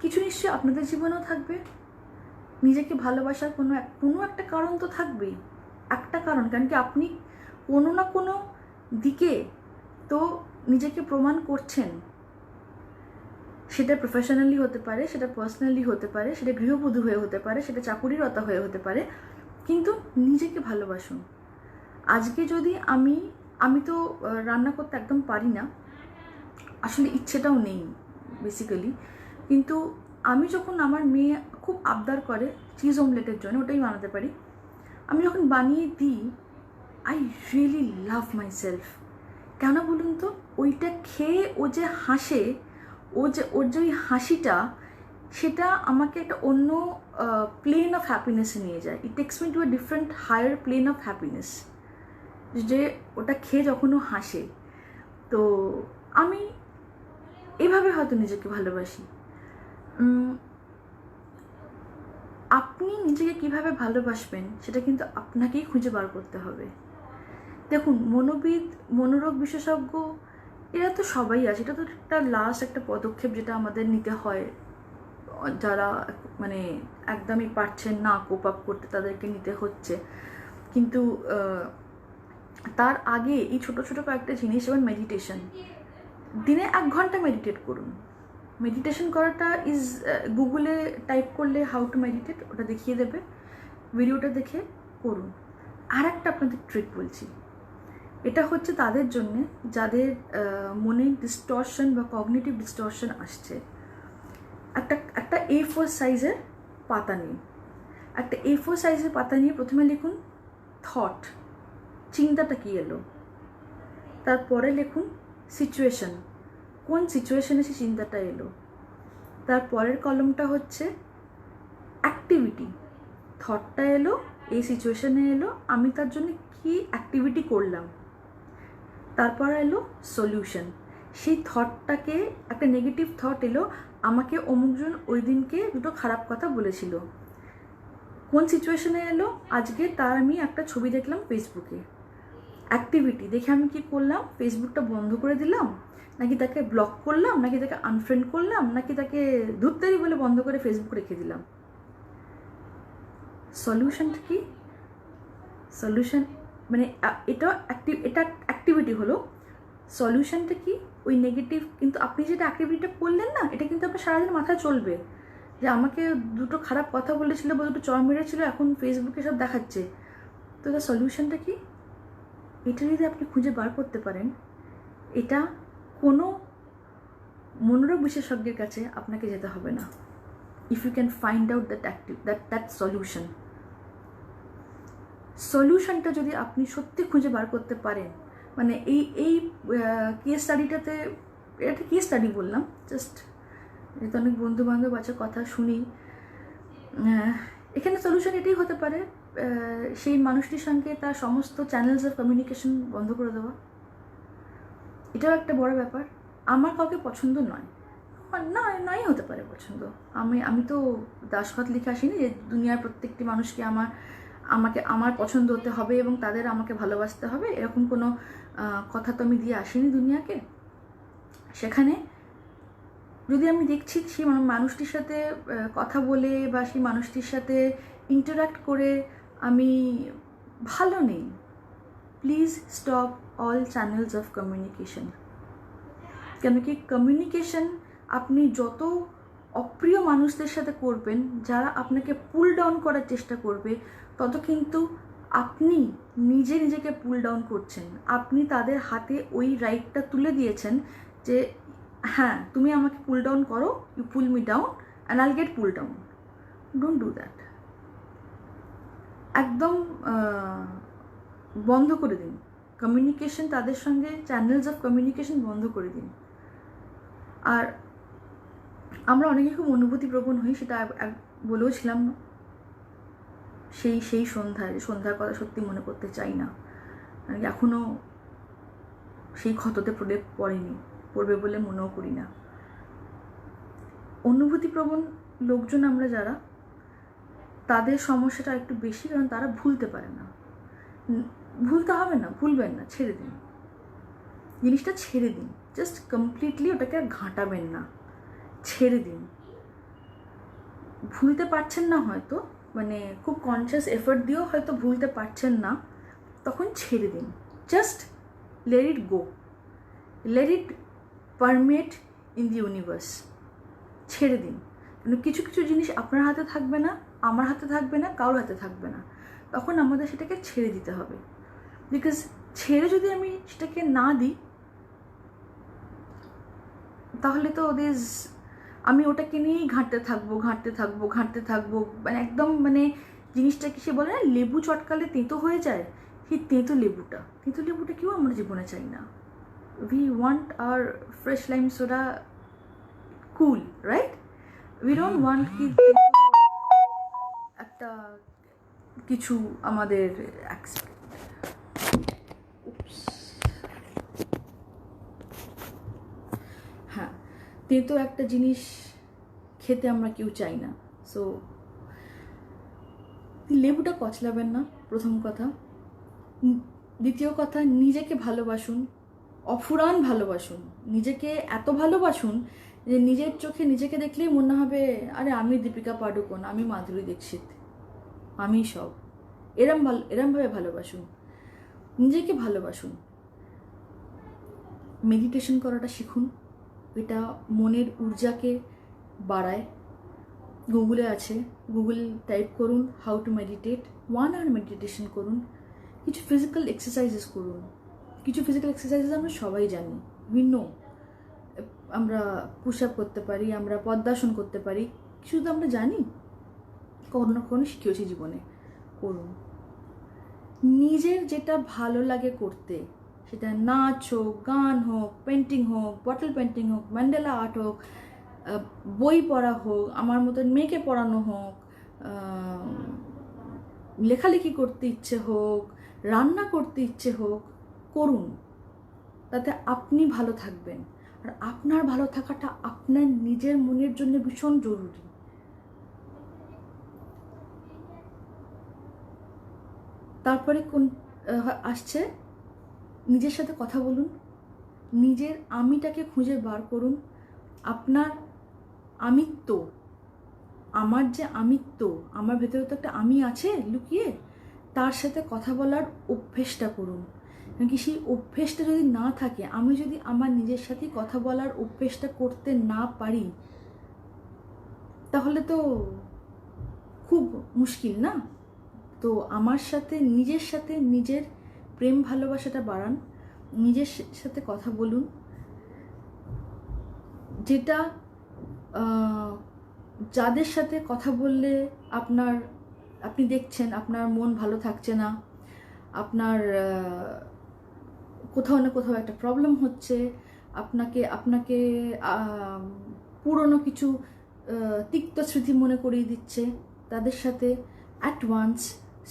Speaker 1: কিছু নিশ্চয়ই আপনাদের জীবনেও থাকবে। নিজেকে ভালোবাসার কোনো একটা কারণ তো থাকবেই, একটা কারণ, কারণ কি আপনি কোনো না কোনো দিকে তো নিজেকে প্রমাণ করছেন। সেটা প্রফেশনালি হতে পারে, সেটা পার্সোনালি হতে পারে, সেটা গৃহবধূ হয়ে হতে পারে, সেটা চাকুরিরতা হয়ে হতে পারে, কিন্তু নিজেকে ভালোবাসুন। আজকে যদি আমি তো রান্না করতে একদম পারি না, আসলে ইচ্ছেটাও নেই, বেসিক্যালি। কিন্তু আমি যখন আমার মেয়ে খুব আবদার করে চিজ অমলেটের জন্য, ওটাই বানাতে পারি, আমি যখন বানিয়ে দিই, I really love my self. কেন বলুন তো, ওইটা খেয়ে ও যে হাসে, ওর যে ওই হাসিটা, সেটা আমাকে একটা অন্য প্লেন অফ হ্যাপিনেসে নিয়ে যায়। It takes me to a different higher plane of happiness, যে ওটা খেয়ে যখন ও হাসে। তো আমি এভাবে হয়তো নিজেকে ভালোবাসি। আপনি নিজেকে কিভাবে ভালোবাসবেন সেটা কিন্তু আপনাকেই খুঁজে বার করতে হবে। দেখুন, মনোবিদ, মনোরোগ বিশেষজ্ঞ, এরা তো সবাই আছে। এটা তো একটা লাস্ট একটা পদক্ষেপ যেটা আমাদের নিতে হয়, যারা মানে একদমই পারছেন না কোপ আপ করতে, তাদেরকে নিতে হচ্ছে। কিন্তু তার আগে এই ছোটো ছোটো কয়েকটা জিনিস, যেমন মেডিটেশন, দিনে 1 ঘন্টা মেডিটেট করুন। মেডিটেশন করাটা গুগলে টাইপ করলে হাউ টু মেডিটেট, ওটা দেখিয়ে দেবে, ভিডিওটা দেখে করুন। আর একটা আপনাদের ট্রিক বলছি, এটা হচ্ছে তাদের জন্যে যাদের মনে ডিস্টরশন বা কগনিটিভ ডিস্টরশন আসছে। একটা A4 সাইজের পাতা নিন। একটা A4 সাইজের পাতা নিয়ে প্রথমে লিখুন থট, চিন্তাটা কী এলো। তারপরে লিখুন সিচুয়েশন, কোন সিচুয়েশনে সে চিন্তাটা এলো। তারপরের কলমটা হচ্ছে অ্যাক্টিভিটি, থটটা এলো, এই সিচুয়েশনে এলো, আমি তার জন্য কী অ্যাক্টিভিটি করলাম। তারপর এলো সলিউশন, সেই থটটাকে, একটা নেগেটিভ থট এলো, আমাকে অমুকজন ওই দিনকে 2টো খারাপ কথা বলেছিল, কোন সিচুয়েশনে এলো, আজকে তার আমি একটা ছবি দেখলাম ফেসবুকে। অ্যাক্টিভিটি দেখে আমি কি করলাম, ফেসবুকটা বন্ধ করে দিলাম, নাকি তাকে ব্লক করলাম, নাকি তাকে আনফ্রেন্ড করলাম, নাকি তাকে ধুত্তেরি বলে বন্ধ করে ফেসবুক রেখে দিলাম। সলিউশনটা কি? সলিউশন মানে এটা অ্যাক্টিভিটি হলো। সলিউশনটা কি? ওই নেগেটিভ, কিন্তু আপনি যেটা অ্যাক্টিভিটিটা করলেন না, এটা কিন্তু আপনার সারাদিন মাথায় চলবে, যে আমাকে 2টো খারাপ কথা বলেছিল বা 2টো চর মেরেছিল, এখন ফেসবুকে সব দেখাচ্ছে। তো তার সলিউশনটা কি? এটা যদি আপনি খুঁজে বার করতে পারেন, এটা কোনো মনোরোগ বিশেষজ্ঞের কাছে আপনাকে যেতে হবে না। If you can find out that সলিউশনটা যদি আপনি সত্যি খুঁজে বার করতে পারেন, মানে এই কেস স্টাডিটাতে, এটা কেস স্টাডি বললাম জাস্ট, যেহেতু অনেক বন্ধু বান্ধব আছে, কথা শুনি, এখানে সলিউশন এটাই হতে পারে, সেই মানুষটির সঙ্গে তার সমস্ত চ্যানেলস অফ কমিউনিকেশন বন্ধ করে দেওয়া। এটাও একটা বড় ব্যাপার। আমার কাউকে পছন্দ নয়, নাই হতে পারে পছন্দ। আমি তো দাসখত লিখে আসিনি যে দুনিয়ার প্রত্যেকটি মানুষকে আমার পছন্দ হতে হবে এবং তাদের আমাকে ভালোবাসতে হবে, এরকম কোনো কথা তো আমি দিয়ে আসিনি দুনিয়াকে। সেখানে যদি আমি দেখছি সেই মানুষটির সাথে কথা বলে বা সেই মানুষটির সাথে ইন্টারাক্ট করে আমি ভালো নেই, please stop all channels of communication. কেন কি, কমিউনিকেশন আপনি যত অপ্রিয় মানুষদের সাথে করবেন, যারা আপনাকে পুল ডাউন করার চেষ্টা করবে, তত কিন্তু আপনি নিজেকে পুল ডাউন করছেন। আপনি তাদের হাতে ওই রাইটটা তুলে দিয়েছেন যে হ্যাঁ, তুমি আমাকে পুল ডাউন করো, you pull me down and I'll get pull down. Don't do that. একদম বন্ধ করে দিন কমিউনিকেশন, তাদের সঙ্গে চ্যানেলস অফ কমিউনিকেশন বন্ধ করে দিন। আর আমরা অনেকে খুব অনুভূতিপ্রবণ হই, সেটা বলেও ছিলাম সেই সন্ধ্যার কথা সত্যি মনে করতে চাই না, এখনও সেই ক্ষততে পড়বে বলে মনেও করি না। অনুভূতিপ্রবণ লোকজন আমরা যারা, তাদের সমস্যাটা একটু বেশি, কারণ তারা ভুলতে পারে না। ভুলতে হবে না, ভুলবেন না, ছেড়ে দিন জিনিসটা, ছেড়ে দিন, জাস্ট কমপ্লিটলি ওটাকে আর ঘাঁটাবেন না, ছেড়ে দিন। ভুলতে পারছেন না হয়তো, মানে খুব কনসিয়াস এফর্ট দিয়েও হয়তো ভুলতে পারছেন না, তখন ছেড়ে দিন, just let it go, let it permeate in the universe. ছেড়ে দিন, কিন্তু কিছু কিছু জিনিস আপনার হাতে থাকবে না, আমার হাতে থাকবে না, কারোর হাতে থাকবে না, তখন আমাদের সেটাকে ছেড়ে দিতে হবে। বিকজ ছেড়ে যদি আমি সেটাকে না দিই, তাহলে তো ওদের আমি ওটাকে নিয়েই ঘাঁটতে থাকবো, মানে একদম মানে জিনিসটা কি সে বলে না, লেবু চটকালে তেঁতো হয়ে যায়, সেই তেঁতো লেবুটা কেউ আমরা জীবনে চাই না। We want our fresh lime soda cool, right? We don't want কি একটা কিছু আমাদের হ্যাঁ, তেঁতো একটা জিনিস খেতে আমরা কেউ চাই না। সো লেবুটা কচলাবেন না, প্রথম কথা। দ্বিতীয় কথা, নিজেকে ভালোবাসুন, অফুরান ভালোবাসুন, নিজেকে এত ভালোবাসুন যে নিজের চোখে নিজেকে দেখলেই মনে হবে আরে আমি দীপিকা পাডুকোন, আমি মাধুরী দীক্ষিত, আমি সব। এরমভাবে ভালোবাসুন, নিজেকে ভালোবাসুন। মেডিটেশন করাটা শিখুন, এটা মনের ঊর্জাকে বাড়ায়। গুগলে আছে, গুগল টাইপ করুন how to meditate, 1 hour meditation করুন। কিছু ফিজিক্যাল এক্সারসাইজেস করুন। কিছু ফিজিক্যাল এক্সারসাইজেস আমরা সবাই জানি, উই নো। আমরা পুশ আপ করতে পারি, আমরা পদ্মাসন করতে পারি, কিছু তো আমরা জানি, কখনো না কখনো শিখিয়েছি জীবনে। করুন নিজের যেটা ভালো লাগে করতে, সেটা নাচ হোক, গান হোক, পেন্টিং হোক, বটল পেন্টিং হোক, ম্যান্ডেলা আর্ট হোক, বই পড়া হোক, আমার মতন মেয়েকে পড়ানো হোক, লেখালেখি করতে ইচ্ছে হোক, রান্না করতে ইচ্ছে হোক, করুন। তাতে আপনি ভালো থাকবেন, আর আপনার ভালো থাকাটা আপনার নিজের মনের জন্য ভীষণ জরুরি। তারপরে কোন আসছে, নিজের সাথে কথা বলুন, নিজের আমিটাকে খুঁজে বার করুন। আপনার আমিত্ব, আমার যে আমিত্ব, আমার ভেতরে তো একটা আমি আছে লুকিয়ে, তার সাথে কথা বলার অভ্যেসটা করুন। কারণ কি সেই অভ্যেসটা যদি না থাকে, আমি যদি আমার নিজের সাথে কথা বলার অভ্যেসটা করতে না পারি, তাহলে তো খুব মুশকিল না? তো আমার সাথে নিজের প্রেম ভালোবাসাটা বাড়ান, নিজের সাথে কথা বলুন। যেটা যাদের সাথে কথা বললে আপনি দেখছেন আপনার মন ভালো থাকছে না, আপনার কোথাও না কোথাও একটা প্রবলেম হচ্ছে, আপনাকে পুরনো কিছু তিক্ত স্মৃতি মনে করিয়ে দিচ্ছে, তাদের সাথে at once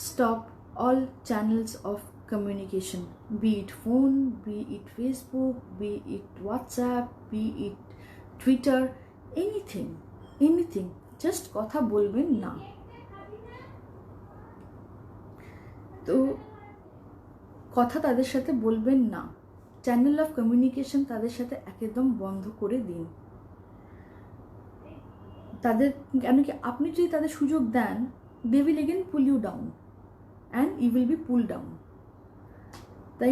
Speaker 1: stop all channels of communication, be it phone, be it Facebook, be it WhatsApp, be it Twitter, anything, just কথা বলবেন না। তো কথা তাদের সাথে বলবেন না, চ্যানেল অফ কমিউনিকেশন তাদের সাথে একদম বন্ধ করে দিন। তাদের কেন কি আপনি যদি তাদের সুযোগ দেন, they will again pull you down and you will be pulled down. তাই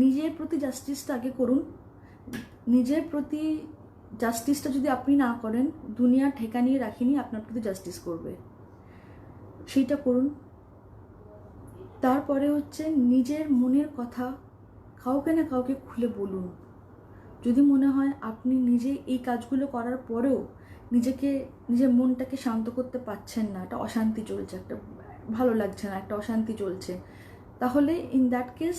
Speaker 1: নিজের প্রতি জাস্টিসটা আগে করুন। নিজের প্রতি জাস্টিসটা যদি আপনি না করেন, দুনিয়া ঠেকা নিয়ে রাখিনি আপনার প্রতি জাস্টিস করবে, সেইটা করুন। তারপরে হচ্ছে নিজের মনের কথা কাউকে না কাউকে খুলে বলুন। যদি মনে হয় আপনি নিজে এই কাজগুলো করার পরেও নিজের মনটাকে শান্ত করতে পারছেন না, একটা অশান্তি চলছে, একটা ভালো লাগছে না, একটা অশান্তি চলছে, তাহলে ইন দ্যাট কেস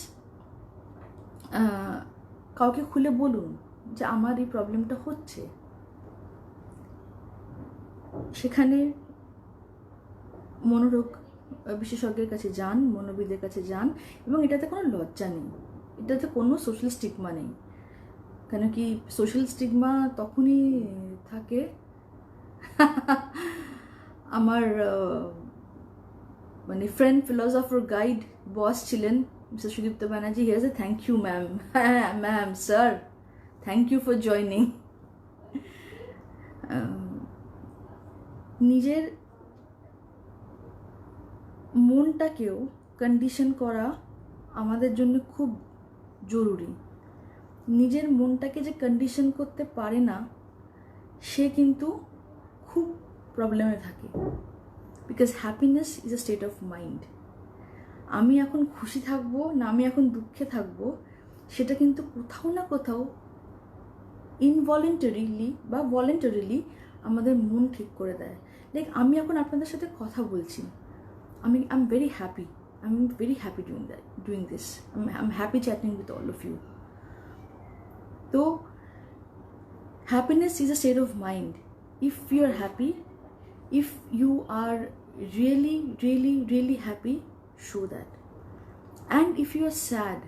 Speaker 1: কাউকে খুলে বলুন যে আমার এই প্রবলেমটা হচ্ছে। সেখানে মনোরোগ বিশেষজ্ঞের কাছে যান, মনোবিদের কাছে যান, এবং এটাতে কোনো লজ্জা নেই, এটাতে কোনো সোশ্যাল স্টিগমা নেই। কেন কি সোশ্যাল স্টিগমা তখনই থাকে, আমার মানে ফ্রেন্ড, ফিলসফার, গাইড, বস ছিলেন mister Sudipta Banerjee. Here's a thank you ma'am, ma'am, sir, thank you for joining. নিজের মনটাকেও কন্ডিশন করা আমাদের জন্য খুব জরুরি। নিজের মনটাকে যে কন্ডিশন করতে পারে না, সে কিন্তু খুব প্রবলেমে থাকে। Because happiness is a state of mind. আমি এখন খুশি থাকবো না আমি এখন দুঃখে থাকবো, সেটা কিন্তু কোথাও না কোথাও ইনভলেন্টারিলি বা ভলেন্টারিলি আমাদের মন ঠিক করে দেয়। লাইক আমি এখন আপনাদের সাথে কথা বলছি, I am very happy, doing this, I am happy chatting with all of you. তো happiness is a state of mind. If you are happy, if you are really happy, show that. And if you are sad,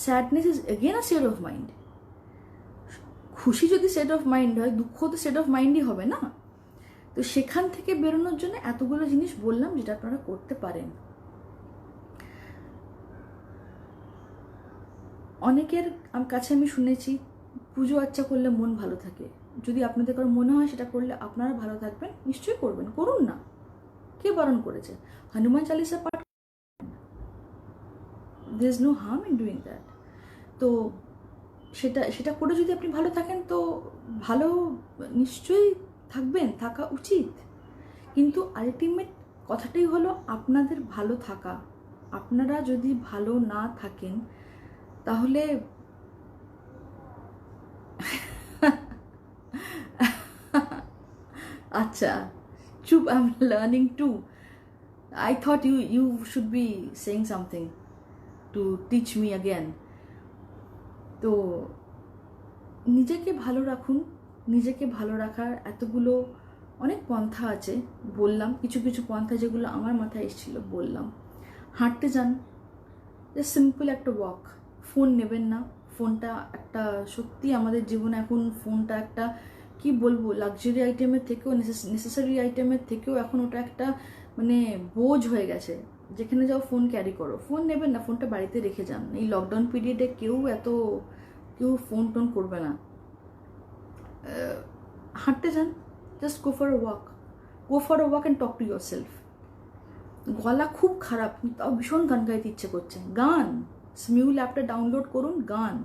Speaker 1: sadness is again a state of mind. খুশি যদি state of mind হয়, দুঃখ তো state of mindই হবে না। তো সেখান থেকে বেরোনোর জন্য এতগুলো জিনিস বললাম যেটা আপনারা করতে পারেন। অনেকের কাছে আমি শুনেছি পুজো আর্চা করলে মন ভালো থাকে। যদি আপনাদের কারো মনে হয় সেটা করলে আপনারা ভালো থাকবেন, নিশ্চয়ই করবেন, করুন না, কে বারণ করেছে? হনুমান চালিসা পাঠ, there is no harm in doing that। তো সেটা করে যদি আপনি ভালো থাকেন তো ভালো নিশ্চয়ই থাকবেন, থাকা উচিত। কিন্তু আলটিমেট কথাটাই হলো আপনাদের ভালো থাকা। আপনারা যদি ভালো না থাকেন তাহলে আচ্ছা চুপ, I am learning to. I thought you should be saying something to teach me again। তো নিজেকে ভালো রাখুন। নিজেকে ভালো রাখার এতগুলো অনেক পন্থা আছে, বললাম কিছু কিছু পন্থা যেগুলো আমার মাথায় এসেছিলো বললাম। হাঁটতে যান, জাস্ট সিম্পল একটা ওয়াক। ফোন নেবেন না, ফোনটা একটা সত্যি আমাদের জীবনে এখন ফোনটা একটা কি বলবো লাক্সারি আইটেমের থেকেও নেসেসারি আইটেমের থেকেও এখন ওটা একটা মানে বোঝ হয়ে গেছে। যেখানে যাও ফোন ক্যারি করো, ফোন নেবেন না, ফোনটা বাড়িতে রেখে যান। এই লকডাউন পিরিয়ডে কেউ ফোন টোন করবে না। হাঁটতে যান, just go for a walk and talk to your self. গলা খুব খারাপ কিন্তু তাও ভীষণ গান গাইতে ইচ্ছে করছে, গান স্মিউল অ্যাপটা ডাউনলোড করুন, গান।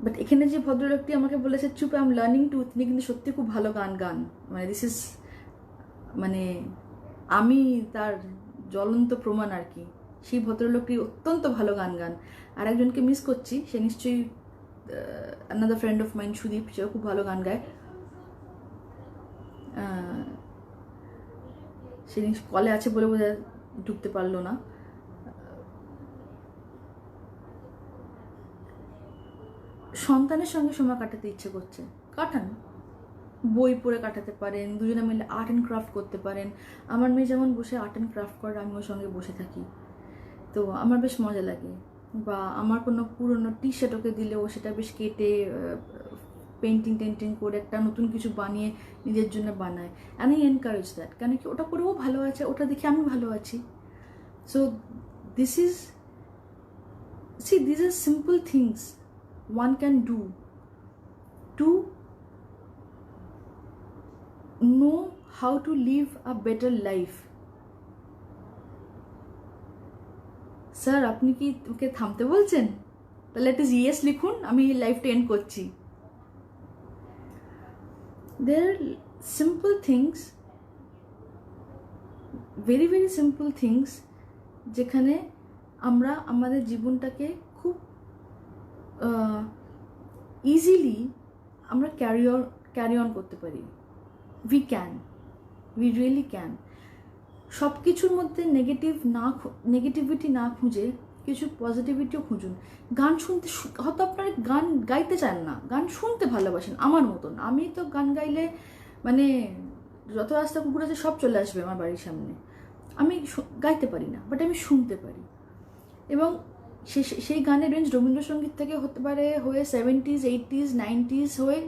Speaker 1: বাট এখানে যে ভদ্রলোকটি আমাকে বলেছে চুপ আই এম লার্নিং টু, তিনি কিন্তু সত্যি খুব ভালো গান। মানে দিস ইজ মানে আমি তার জ্বলন্ত প্রমাণ আর কি। সেই ভদ্রলোকটি অত্যন্ত ভালো গান। আর একজনকে মিস করছি, সে নিশ্চয়ই another friend of mine, Sudip, সেও খুব ভালো গান গায়। সে কলে আছে বলে বোধহয় ঢুকতে পারলো না। সন্তানের সঙ্গে সময় কাটাতে ইচ্ছে করছে, কাটান, বই পড়ে কাটাতে পারেন, দুজনে মিলে আর্ট অ্যান্ড ক্রাফট করতে পারেন। আমার মেয়ে যেমন বসে আর্ট অ্যান্ড ক্রাফট করে, আমি ওর সঙ্গে বসে থাকি, তো আমার বেশ মজা লাগে। বা আমার কোনো পুরনো টি শার্ট ওকে দিলে ও সেটা বেশ কেটে পেন্টিং করে একটা নতুন কিছু বানিয়ে নিজের জন্য বানায়। অ্যান্ড আই এনকারেজ দ্যাট, কেন কি ওটা করেও ভালো আছে, ওটা দেখে আমি ভালো আছি। So this are simple things one can do to know how to live a better life। Sir আপনি কি ওকে থামতে বলছেন? তাহলে একটা ইয়েস লিখুন, আমি লাইফটা এন্ড করছি। there are simple things, very simple things, যেখানে আমরা আমাদের জীবনটাকে খুব ইজিলি আমরা ক্যারি অন করতে পারি। We really can. সব কিছুর মধ্যে নেগেটিভিটি না খুঁজে কিছু পজিটিভিটিও খুঁজুন। গান শুনতে, হয়তো আপনারা গান গাইতে চান না, গান শুনতে ভালোবাসেন আমার মতন। আমি তো গান গাইলে মানে যত রাস্তা কুকুর আছে সব চলে আসবে আমার বাড়ির সামনে। আমি গাইতে পারি না, বাট আমি শুনতে পারি। এবং সেই গানের রেঞ্জ রবীন্দ্রসঙ্গীত থেকে হতে পারে, হয়ে 70s 80s 90s হয়ে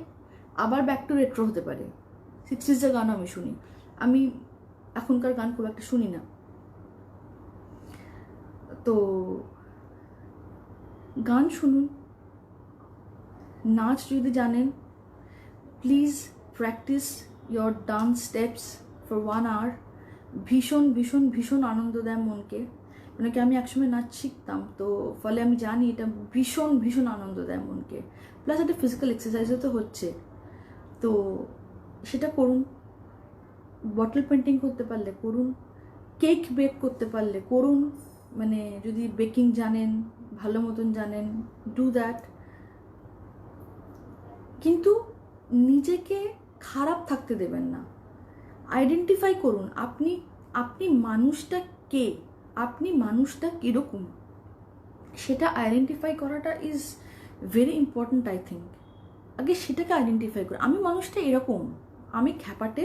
Speaker 1: আবার ব্যাক টু রেট্রো হতে পারে, 60s-এর গানও আমি শুনি। আমি এখনকার গান খুব একটা শুনি না। তো গান শুনুন, নাচ যদি জানেন please practice your dance steps for 1 hour। ভীষণ আনন্দ দেয় মনকে। মানে কি আমি একসময় নাচ শিখতাম, তো ফলে আমি জানি এটা ভীষণ আনন্দ দেয় মনকে। প্লাস একটা ফিজিক্যাল এক্সারসাইজও তো হচ্ছে, তো সেটা করুন। বটল পেন্টিং করতে পারলে করুন, কেক বেক করতে পারলে করুন। মানে যদি বেকিং জানেন, ভালো মতন জানেন, ডু দ্যাট। কিন্তু নিজেকে খারাপ থাকতে দেবেন না। আইডেন্টিফাই করুন আপনি আপনি মানুষটা কে, আপনি মানুষটা কীরকম, সেটা আইডেন্টিফাই করাটা is very important I think. আগে সেটাকে আইডেন্টিফাই করুন, আমি মানুষটা এরকম, আমি খ্যাপাটে,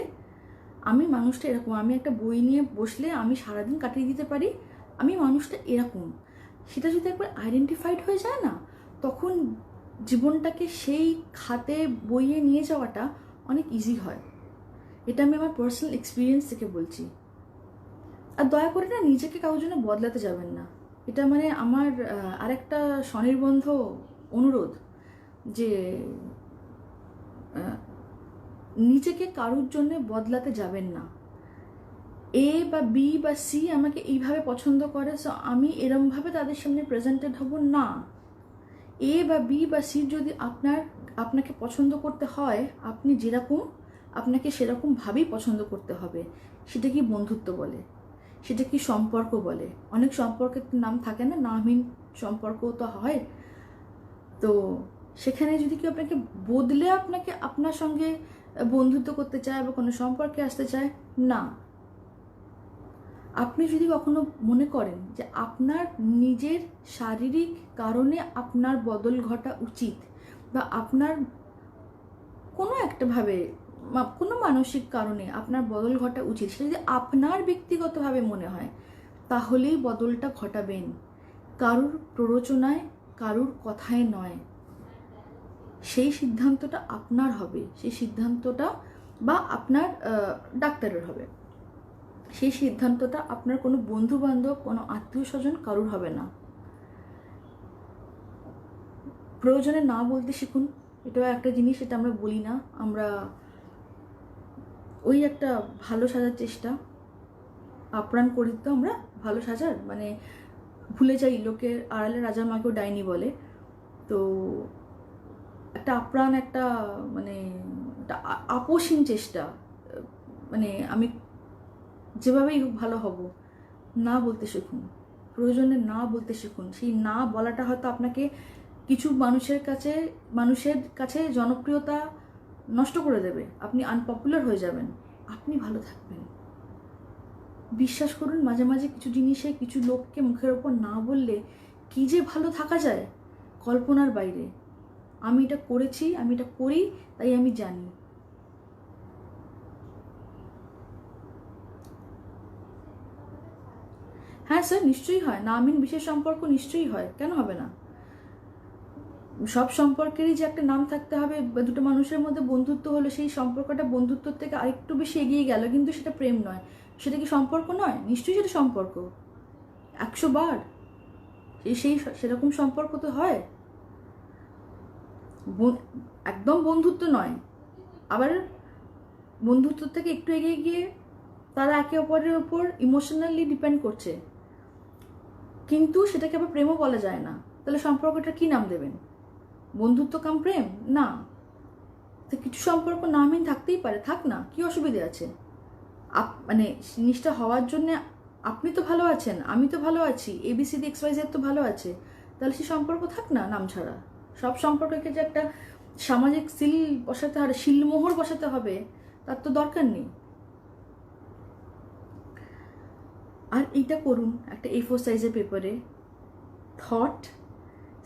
Speaker 1: আমি মানুষটা এরকম, আমি একটা বই নিয়ে বসলে আমি সারাদিন কাটিয়ে দিতে পারি, আমি মানুষটা এরকম। সেটা যদি একবার আইডেন্টিফাইড হয়ে যায় না, তখন জীবনটাকে সেই খাতে বইয়ে নিয়ে যাওয়াটা অনেক ইজি হয়। এটা আমি আমার পার্সোনাল এক্সপিরিয়েন্স থেকে বলছি। আর দয়া করে না নিজেকে কারোর জন্য বদলাতে যাবেন না। এটা মানে আমার আরেকটা স্বনির্বন্ধ অনুরোধ যে নিজেকে কারোর জন্য বদলাতে যাবেন না। এ বা বি বা সি আমাকে এইভাবে পছন্দ করে, সো আমি এরমভাবে তাদের সামনে প্রেজেন্টেড হব না। এ বা বি বা সি যদি আপনাকে পছন্দ করতে হয়, আপনি যেরকম আপনাকে সেরকমভাবেই পছন্দ করতে হবে। সেটা কি বন্ধুত্ব বলে, সেটা কি সম্পর্ক বলে? অনেক সম্পর্কের নাম থাকে না, নামহীন সম্পর্ক তো হয়। তো সেখানে যদি কেউ আপনাকে বদলে আপনাকে আপনার সঙ্গে বন্ধুত্ব করতে চায় বা কোনো সম্পর্কে আসতে চায়, না। আপনি যদি কখনো মনে করেন যে আপনার নিজের শারীরিক কারণে আপনার বদল ঘটা উচিত, বা আপনার কোনো একটাভাবে কোনো মানসিক কারণে আপনার বদল ঘটা উচিত, সেটা যদি আপনার ব্যক্তিগতভাবে মনে হয়, তাহলেই বদলটা ঘটাবেন। কারুর প্ররোচনায়, কারুর কথায় নয়। সেই সিদ্ধান্তটা আপনার হবে, সেই সিদ্ধান্তটা বা আপনার ডাক্তারের হবে। সেই সিদ্ধান্তটা আপনার কোনো বন্ধু বান্ধব, কোনো আত্মীয় স্বজন কারুর হবে না। প্রয়োজনে না বলতে শিখুন, এটাও একটা জিনিস, এটা আমরা বলি না। আমরা ওই একটা ভালো সাজার চেষ্টা আপ্রাণ করি, তো আমরা ভালো সাজার মানে ভুলে যাই লোকের আড়ালে রাজার মাকেও ডাইনি বলে। তো একটা আপ্রাণ একটা মানে একটা আপোষহীন চেষ্টা, মানে আমি যেভাবেই ভালো হব, না বলতে শিখুন। প্রয়োজনে না বলতে শিখুন। সেই না বলাটা হয়তো আপনাকে কিছু মানুষের কাছে জনপ্রিয়তা নষ্ট করে দেবে, আপনি আনপপুলার হয়ে যাবেন, আপনি ভালো থাকবেন। বিশ্বাস করুন, মাঝে মাঝে কিছু জিনিসে কিছু লোককে মুখের ওপর না বললে কি যে ভালো থাকা যায়, কল্পনার বাইরে। আমি এটা করেছি, আমি এটা করি, তাই আমি জানি। হ্যাঁ স্যার, নিশ্চয়ই হয়। নামহীন বিশেষ সম্পর্ক নিশ্চয়ই হয়, কেন হবে না? সব সম্পর্কেরই যে একটা নাম থাকতে হবে, বা দুটো মানুষের মধ্যে বন্ধুত্ব হলো, সেই সম্পর্কটা বন্ধুত্বর থেকে আরেকটু বেশি এগিয়ে গেল, কিন্তু সেটা প্রেম নয়, সেটা কি সম্পর্ক নয়? নিশ্চয়ই সেটা সম্পর্ক, 100 বার। সেরকম সম্পর্ক তো হয়, একদম বন্ধুত্ব নয়, আবার বন্ধুত্ব থেকে একটু এগিয়ে গিয়ে তারা একে অপরের উপর ইমোশনালি ডিপেন্ড করছে, কিন্তু সেটাকে আবার প্রেমও বলা যায় না। তাহলে সম্পর্কটা কি নাম দেবেন? বন্ধুত্ব কাম প্রেম? না। তো কিছু সম্পর্ক নামহীন থাকতেই পারে, থাক না, কি অসুবিধে আছে? মানে জিনিসটা হওয়ার জন্যে আপনি তো ভালো আছেন, আমি তো ভালো আছি, ABCD XYZ তো ভালো আছে, তাহলে সেই সম্পর্ক থাক না নাম ছাড়া। সব সম্পর্ককে যে একটা সামাজিক শিলমোহর বসাতে হবে, তার তো দরকার নেই। আর এইটা করুন একটা A4 সাইজের পেপারে, থট,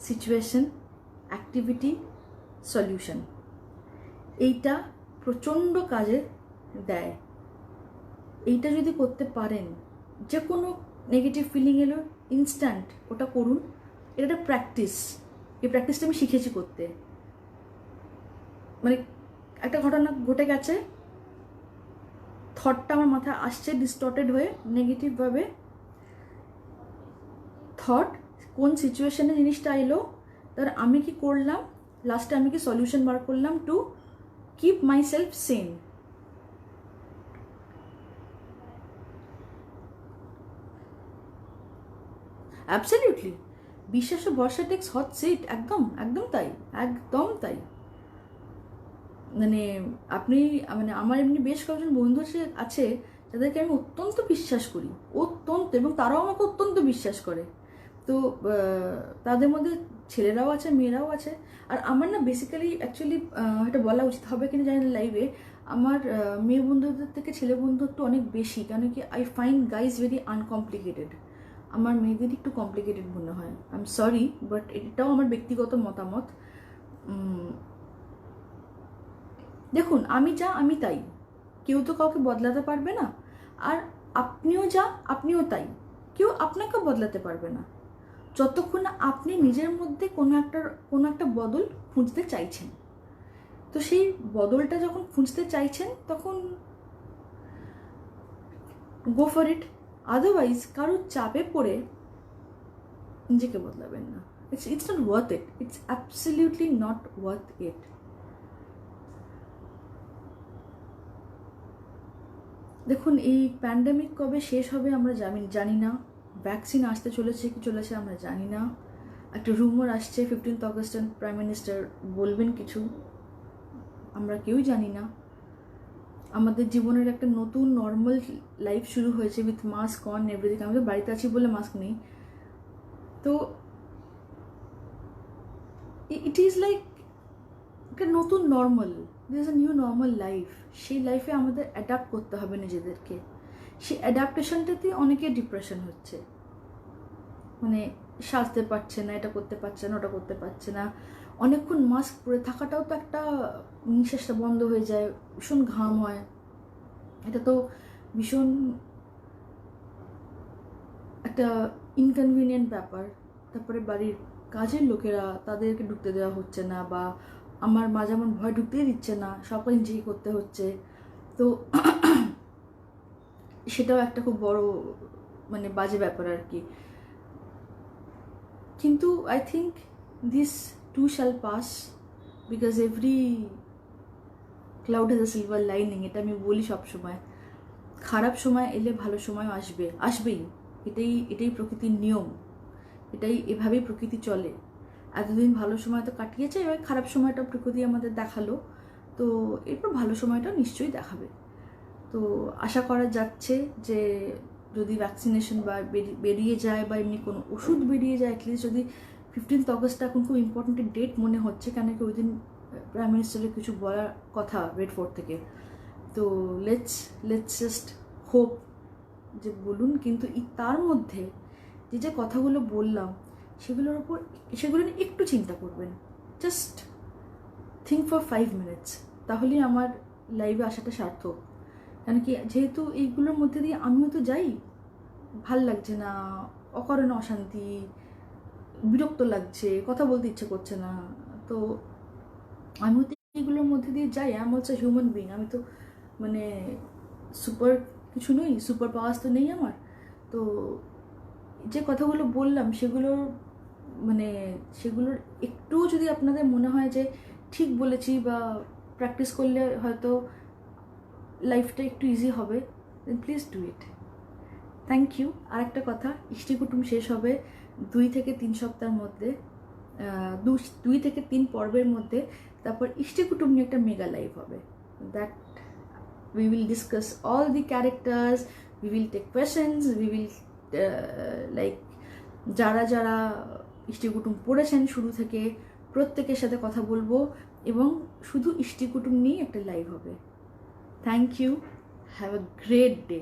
Speaker 1: সিচুয়েশন, অ্যাক্টিভিটি, সলিউশন। এইটা প্রচণ্ড কাজে দেয়। এইটা যদি করতে পারেন, যে কোনো নেগেটিভ ফিলিং এলো ইনস্ট্যান্ট ওটা করুন। এটা একটা প্র্যাকটিস, এই প্র্যাকটিসটা আমি শিখেছি করতে। মানে একটা ঘটনা ঘটে গেছে, থটটা আমার মাথায় আসছে ডিস্টর্টেড হয়ে নেগেটিভভাবে, থট কোন সিচুয়েশনে জিনিসটা এলো, তার আমি কি করলাম, লাস্টে আমি কি সলিউশন বার করলাম to keep my self Sen. Absolutely, বিশ্বাস ও ভরসা টেক্স হট সিট, একদম একদম তাই, একদম তাই। মানে আপনি মানে আমার এমনি বেশ কয়েকজন বন্ধু আছে যাদেরকে আমি অত্যন্ত বিশ্বাস করি, অত্যন্ত, এবং তারাও আমাকে অত্যন্ত বিশ্বাস করে। তো তাদের মধ্যে ছেলেরাও আছে, মেয়েরাও আছে। আর আমার না বেসিক্যালি অ্যাকচুয়ালি এটা বলা উচিত হবে কিনা জানি না লাইভে, আমার মেয়ে বন্ধুদের থেকে ছেলে বন্ধুত্ব অনেক বেশি, কেন কি I find guys very uncomplicated. আমার মেয়েদের একটু কমপ্লিকেটেড মনে হয়। আই এম সরি, বাট এটাও আমার ব্যক্তিগত মতামত। দেখুন, আমি যা আমি তাই, কেউ তো কাউকে বদলাতে পারবে না। আর আপনিও যা আপনিও তাই, কেউ আপনাকেও বদলাতে পারবে না, যতক্ষণ না আপনি নিজের মধ্যে কোনো একটা বদল খুঁজতে চাইছেন। তো সেই বদলটা যখন খুঁজতে চাইছেন তখন গো ফর ইট। আদারওয়াইজ কারোর চাপে পড়ে নিজেকে বদলাবেন না। It's not worth it, it's absolutely not worth it. দেখুন, এই প্যান্ডেমিক কবে শেষ হবে আমরা জানি না। ভ্যাকসিন আসতে চলেছে কি চলেছে আমরা জানি না। একটা রুমার আসছে 15th অগস্ট প্রাইম মিনিস্টার বলবেন কিছু, আমরা কেউই জানি না। আমাদের জীবনের একটা নতুন নর্মাল লাইফ শুরু হয়েছে উইথ মাস্ক অন এভরিথিং। আমি তো বাড়িতে আছি বলে মাস্ক নেই। তো ইট ইজ লাইক একটা নতুন normal, this is a new normal life. সেই লাইফে আমাদের অ্যাডাপ্ট করতে হবে নিজেদেরকে। সেই অ্যাডাপ্টেশনটাতে অনেকের ডিপ্রেশন হচ্ছে, মানে সাজতে পারছে না, এটা করতে পারছে না, ওটা করতে পারছে না। অনেকক্ষণ মাস্ক পরে থাকাটাও তো একটা, নিঃশ্বাসটা বন্ধ হয়ে যায়, ভীষণ ঘাম হয়, এটা তো ভীষণ একটা ইনকনভিনিয়েন্ট ব্যাপার। তারপরে বাড়ির কাজের লোকেরা, তাদেরকে ঢুকতে দেওয়া হচ্ছে না, বা আমার মা যেমন ভয় ঢুকতেই দিচ্ছে না, সবাই নিজেই করতে হচ্ছে। তো সেটাও একটা খুব বড় মানে বাজে ব্যাপার আর কি। কিন্তু I think this too shall pass, because every cloud has a silver lining. এটা আমি বলি সবসময়। খারাপ সময় এলে ভালো সময় আসবেই। এটাই প্রকৃতির নিয়ম, এভাবেই প্রকৃতি চলে। এতদিন ভালো সময় তো কাটিয়েছে, এবার খারাপ সময়টা প্রকৃতি আমাদের দেখালো, তো এরপর ভালো সময়টা নিশ্চয়ই দেখাবে। তো আশা করা যাচ্ছে যে যদি ভ্যাকসিনেশন বা বেরিয়ে যায়, বা এমনি কোনো ওষুধ বেরিয়ে যায়, অ্যাটলিস্ট যদি 15th অগস্টটা এখন খুব ইম্পর্টেন্ট ডেট মনে হচ্ছে, কেন কি ওই দিন প্রাইম মিনিস্টারের কিছু বলার কথা রেড ফোর্ট থেকে। তো লেটস জাস্ট হোপ যে বলুন। কিন্তু তার মধ্যে যে কথাগুলো বললাম সেগুলো নিয়ে একটু চিন্তা করবেন। জাস্ট থিঙ্ক ফর 5 মিনিটস, তাহলেই আমার লাইভে আসাটা সার্থক। কেন কি যেহেতু এইগুলোর মধ্যে দিয়ে আমিও তো যাই, ভাল লাগছে না, অকারণে অশান্তি, বিরক্ত লাগছে, কথা বলতে ইচ্ছে করছে না, তো আমিও তো এইগুলোর মধ্যে দিয়ে যাই। I am also human being. আমি তো মানে সুপার কিছু নই, সুপার পাওয়ার্স তো নেই আমার। তো যে কথাগুলো বললাম সেগুলোর একটুও যদি আপনাদের মনে হয় যে ঠিক বলেছি, বা প্র্যাকটিস করলে হয়তো লাইফটা একটু ইজি হবে, then please do it. Thank you. আর একটা কথা, ইষ্টি কুটুম শেষ হবে 2 থেকে 3 সপ্তাহের মধ্যে, 2 থেকে 3 পর্বের মধ্যে। তারপর ইষ্টি কুটুম নিয়ে একটা মেগা লাইভ হবে। That we will discuss all the characters, we will take questions, we will like যারা ইষ্টি কুটুম পড়েছেন শুরু থেকে প্রত্যেকের সাথে কথা বলবো, এবং শুধু ইষ্টি কুটুম নিয়ে একটা লাইভ হবে। Thank you, have a great day.